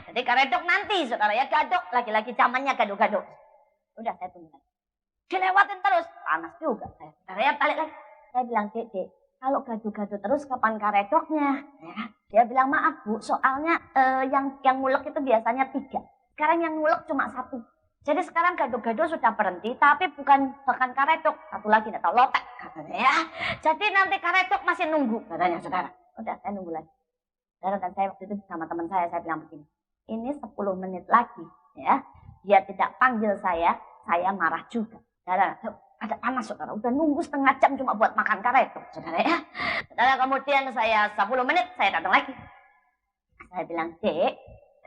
Jadi karedok nanti, saudara ya, gadok. Lagi-lagi zamannya gado-gado. Udah, saya tunggu. Dilewatin terus, panas juga. Saudara ya, balik lagi. Saya bilang, Dek, kalau gado-gado terus kapan karedoknya? Ya. Dia bilang, maaf Bu, soalnya yang ngulek itu biasanya 3. Sekarang yang ngulek cuma 1. Jadi sekarang gado-gado sudah berhenti, tapi bukan karedok. Satu lagi, tidak tahu, lotek katanya ya. Jadi nanti karedok masih nunggu, katanya saudara. Udah, saya nunggu lagi. Saudara, dan saya waktu itu sama teman saya bilang begini. Ini 10 menit lagi, ya. Dia tidak panggil saya marah juga. Saudara, ada panas saudara. Udah nunggu setengah jam cuma buat makan karedok, saudara ya. Saudara, kemudian saya 10 menit, saya datang lagi. Saya bilang, Dek,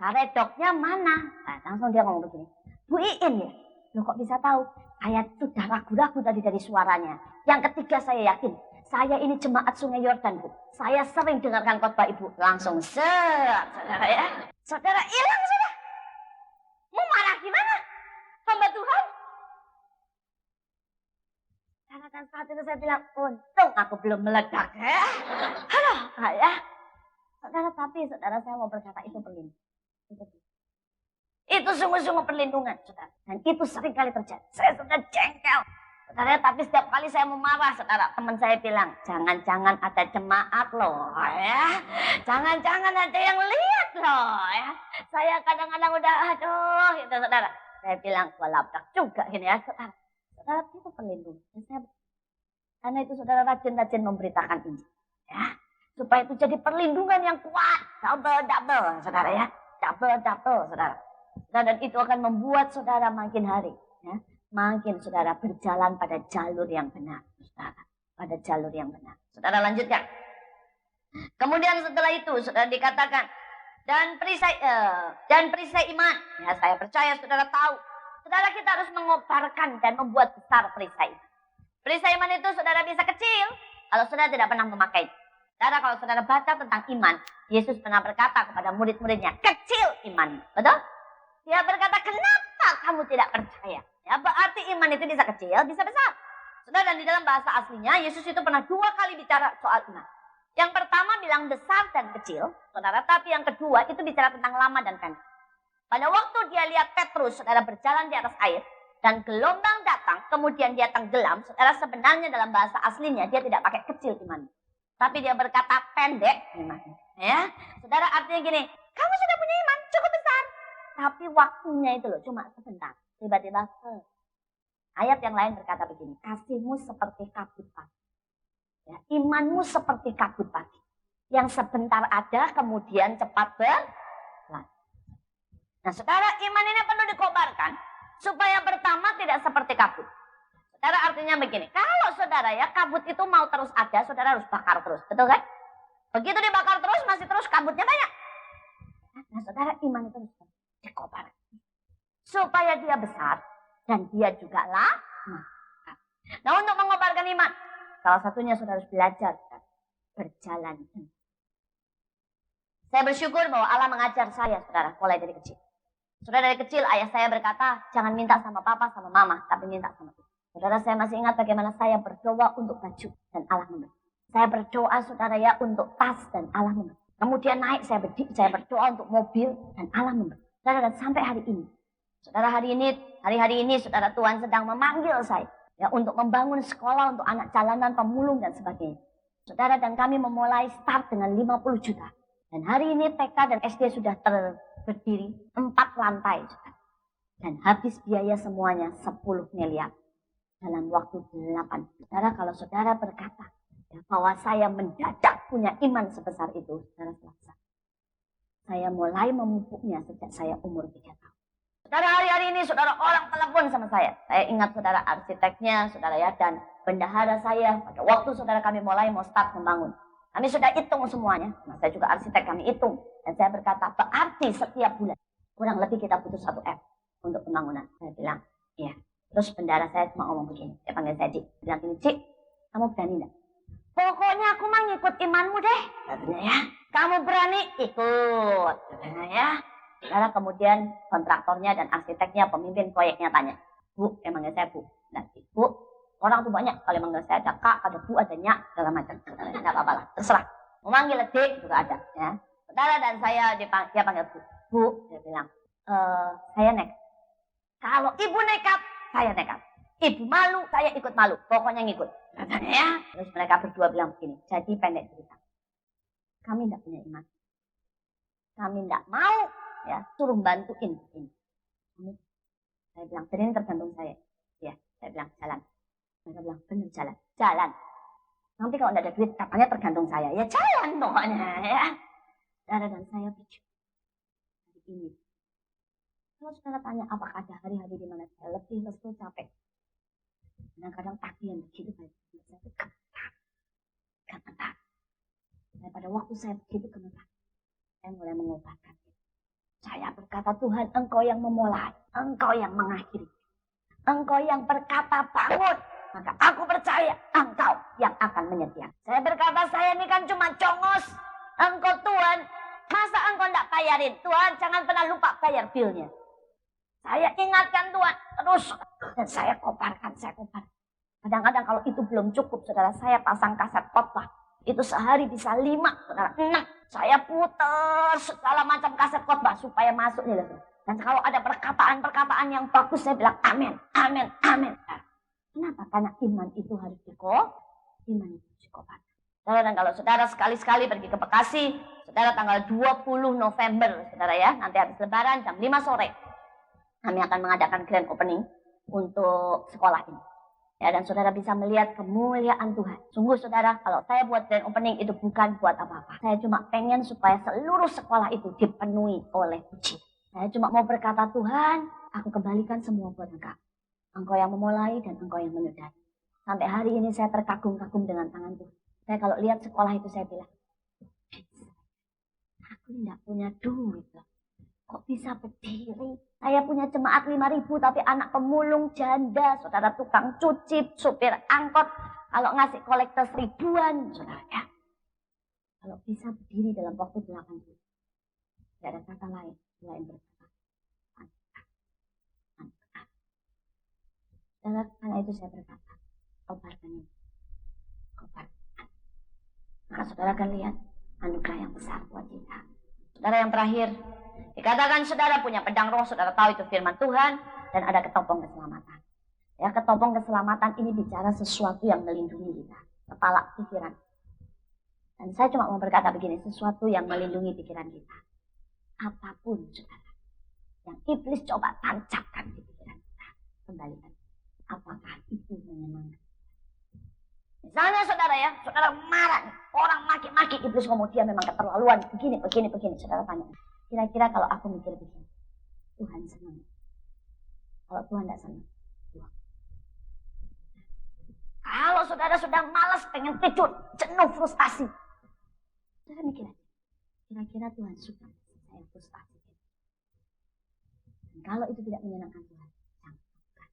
karedoknya mana? Nah, langsung dia ngomong begini. Bu Iin ya? Loh kok bisa tahu? Saya sudah ragu-ragu tadi dari suaranya. Yang ketiga saya yakin. Saya ini jemaat Sungai Yordan, Bu. Saya sering dengarkan khotbah Ibu. Langsung saudara ya. Saudara hilang sudah. Mau marah gimana? Hamba Tuhan. Karena kan saat itu saya bilang, untung aku belum meledak ya. Aduh, ya. Saudara, tapi saudara saya mau berkata itu perlindungan. Itu sungguh-sungguh perlindungan, saudara. Dan itu sering kali terjadi. Saya sudah jengkel. Saudara, tapi setiap kali saya mau marah, saudara, teman saya bilang, jangan-jangan ada jemaat loh, ya. Jangan-jangan ada yang lihat loh, ya. Saya kadang-kadang udah, aduh, gitu, saudara. Saya bilang, gua labrak juga, gini ya, saudara. Saudara, itu perlindungan. Karena itu saudara rajin-rajin memberitakan ini, ya. Supaya itu jadi perlindungan yang kuat. Double, saudara ya. Double, saudara. Dan itu akan membuat saudara makin hari, ya, makin saudara berjalan pada jalur yang benar, saudara, pada jalur yang benar. Saudara lanjutkan. Kemudian setelah itu saudara dikatakan dan perisai iman. Ya, saya percaya saudara tahu. Saudara, kita harus mengobarkan dan membuat besar perisai. Perisai iman itu saudara bisa kecil kalau saudara tidak pernah memakai. Saudara, kalau saudara baca tentang iman, Yesus pernah berkata kepada murid-muridnya, kecil iman, betul? Dia berkata, kenapa kamu tidak percaya? Ya, berarti iman itu bisa kecil, bisa besar. Saudara, dan di dalam bahasa aslinya, Yesus itu pernah 2 kali bicara soal iman. Yang pertama bilang besar dan kecil, saudara. Tapi yang kedua itu bicara tentang lama dan pendek. Pada waktu dia lihat Petrus, saudara, berjalan di atas air, dan gelombang datang, kemudian dia tenggelam, saudara, sebenarnya dalam bahasa aslinya, dia tidak pakai kecil iman. Tapi dia berkata pendek iman. Ya, saudara, artinya gini, kamu sudah punya iman, cukup besar. Tapi waktunya itu loh, cuma sebentar. Tiba-tiba ayat yang lain berkata begini, kasihmu seperti kabut pagi. Ya, imanmu seperti kabut pagi. Yang sebentar ada, kemudian cepat berlalu. Nah saudara, iman ini perlu dikobarkan. Supaya pertama tidak seperti kabut. Saudara, artinya begini, kalau saudara ya, kabut itu mau terus ada, saudara harus bakar terus. Betul kan? Begitu dibakar terus, masih terus kabutnya banyak. Nah saudara, iman itu harus dikobarkan. Supaya dia besar dan dia juga lama. Nah, untuk mengobarkan iman, salah satunya saudara harus belajar berjalan. Saya bersyukur bahwa Allah mengajar saya, saudara, mulai dari kecil. Saudara, dari kecil ayah saya berkata, jangan minta sama papa, sama mama, tapi minta sama Tuhan. Saudara, saya masih ingat bagaimana saya berdoa untuk baju dan Allah memberi. Saya berdoa, saudara ya, untuk tas dan Allah memberi. Kemudian naik, saya berdoa untuk mobil dan Allah memberi. Saudara, dan sampai hari ini. Saudara, hari-hari ini, saudara, Tuhan sedang memanggil saya ya untuk membangun sekolah untuk anak jalanan, pemulung dan sebagainya. Saudara, dan kami memulai start dengan 50 juta. Dan hari ini TK dan SD sudah berdiri 4 lantai. Saudara. Dan habis biaya semuanya 10 miliar dalam waktu 8. Saudara, kalau saudara berkata ya, bahwa saya mendadak punya iman sebesar itu, saudara selesai. Saya mulai memupuknya sejak saya umur 3 tahun. Saudara, hari-hari ini saudara orang telepon sama saya. Saya ingat saudara arsiteknya, saudara ya, dan bendahara saya. Pada waktu saudara kami mulai mau start membangun. Kami sudah hitung semuanya. Nah, saya juga arsitek, kami hitung. Dan saya berkata, berarti setiap bulan kurang lebih kita butuh 1 M untuk pembangunan. Saya bilang, iya. Terus bendahara saya cuma ngomong begini. Dia panggil saya Cik. Bilang gini, Cik, kamu berani enggak? Pokoknya aku mah ngikut imanmu deh, katanya ya. Kamu berani ikut, katanya ya. Saudara, kemudian kontraktornya dan arsiteknya, pemimpin proyeknya tanya, Bu, emangnya saya Bu? Nanti, Bu, orang tuh banyak, kalau manggil saya ada Kak, ada Bu, ada Nyak, segala macam. Tidak apa-apa lah, terserah. Mau manggil Dik juga ada. Ya. Saudara dan saya, dia panggil Bu. Bu, dia bilang, saya nekat. Kalau ibu nekat, saya nekat. Ibu malu, saya ikut malu. Pokoknya ngikut. Katanya ya. Terus mereka berdua bilang begini. Jadi pendek cerita. Kami tidak punya iman. Kami tidak mau ya suruh bantuin ini. Saya bilang, ini tergantung saya. Ya, saya bilang jalan. Mereka bilang, benar jalan. Jalan. Nanti kalau tidak ada duit, katanya tergantung saya. Ya jalan pokoknya ya. Saudara dan saya pikir. Hari ini. Kalau saudara tanya, apakah ada hari-hari di mana saya lebih lesu capek? Kadang-kadang pagi yang begitu baik. Saya itu gemetar. Pada waktu saya begitu gemetar, saya mulai mengobatkan. Saya berkata, Tuhan, Engkau yang memulai, Engkau yang mengakhiri, Engkau yang berkata bangun, maka aku percaya Engkau yang akan menyediakan. Saya berkata, saya ini kan cuma congos. Engkau Tuhan, masa Engkau tidak bayarin? Tuhan, jangan pernah lupa bayar bilnya. Saya ingatkan Tuhan terus dan saya koparkan. Kadang-kadang kalau itu belum cukup, saudara, saya pasang kaset khotbah. Itu sehari bisa 5, saudara, 6. Saya putar segala macam kaset khotbah supaya masuk nih. Dan kalau ada perkataan-perkataan yang bagus, saya bilang amin, amin, amin. Kenapa? Karena iman itu harus dikobarkan. Saudara, dan kalau saudara sekali-sekali pergi ke Bekasi, saudara tanggal 20 November, saudara ya, nanti habis lebaran jam 5 sore. Kami akan mengadakan grand opening untuk sekolah ini. Ya, dan saudara bisa melihat kemuliaan Tuhan. Sungguh saudara, kalau saya buat grand opening itu bukan buat apa-apa. Saya cuma pengen supaya seluruh sekolah itu dipenuhi oleh puji. Saya cuma mau berkata, Tuhan, aku kembalikan semua buat Engkau. Engkau yang memulai dan Engkau yang menyudahi. Sampai hari ini saya terkagum-kagum dengan tangan Tuhan. Saya kalau lihat sekolah itu saya bilang, aku tidak punya duit loh. Kok bisa berdiri? Saya punya jemaat 5.000 tapi anak pemulung, janda, saudara tukang cuci, supir angkot. Kalau ngasih kolektor 1.000-an, saudara ya. Kalau bisa berdiri dalam waktu 8 bulan. Tidak ada kata lain selain berkata. Saudara, karena itu saya berkata, kobarkan ini. Kobarkan. Maka saudara akan lihat anugerah yang besar buat kita. Saudara yang terakhir, dikatakan saudara punya pedang roh, saudara tahu itu firman Tuhan, dan ada ketopong keselamatan. Ya, ketopong keselamatan ini bicara sesuatu yang melindungi kita, kepala, pikiran. Dan saya cuma mau berkata begini, sesuatu yang melindungi pikiran kita. Apapun saudara, yang iblis coba tancapkan di pikiran kita, kembalikan. Apakah itu menyenangkan? Misalnya saudara ya, saudara marah, orang maki-maki, iblis ngomong dia memang keterlaluan, begini. Saudara tanya, kira-kira kalau aku mikir begini, Tuhan senang. Kalau Tuhan tidak senang, Tuhan. Kalau saudara sudah malas, pengen tidur, jenuh, frustasi, saudara mikir aja, kira-kira Tuhan suka saya frustasi. Dan kalau itu tidak menyenangkan Tuhan, jangan lakukan.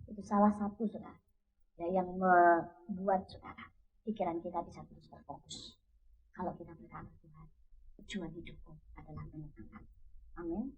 Itu salah satu saudara. Yang membuat saudara pikiran kita bisa terus terfokus. Kalau kita berkata Tuhan, tujuan hidupku adalah menyenangkan. Amin.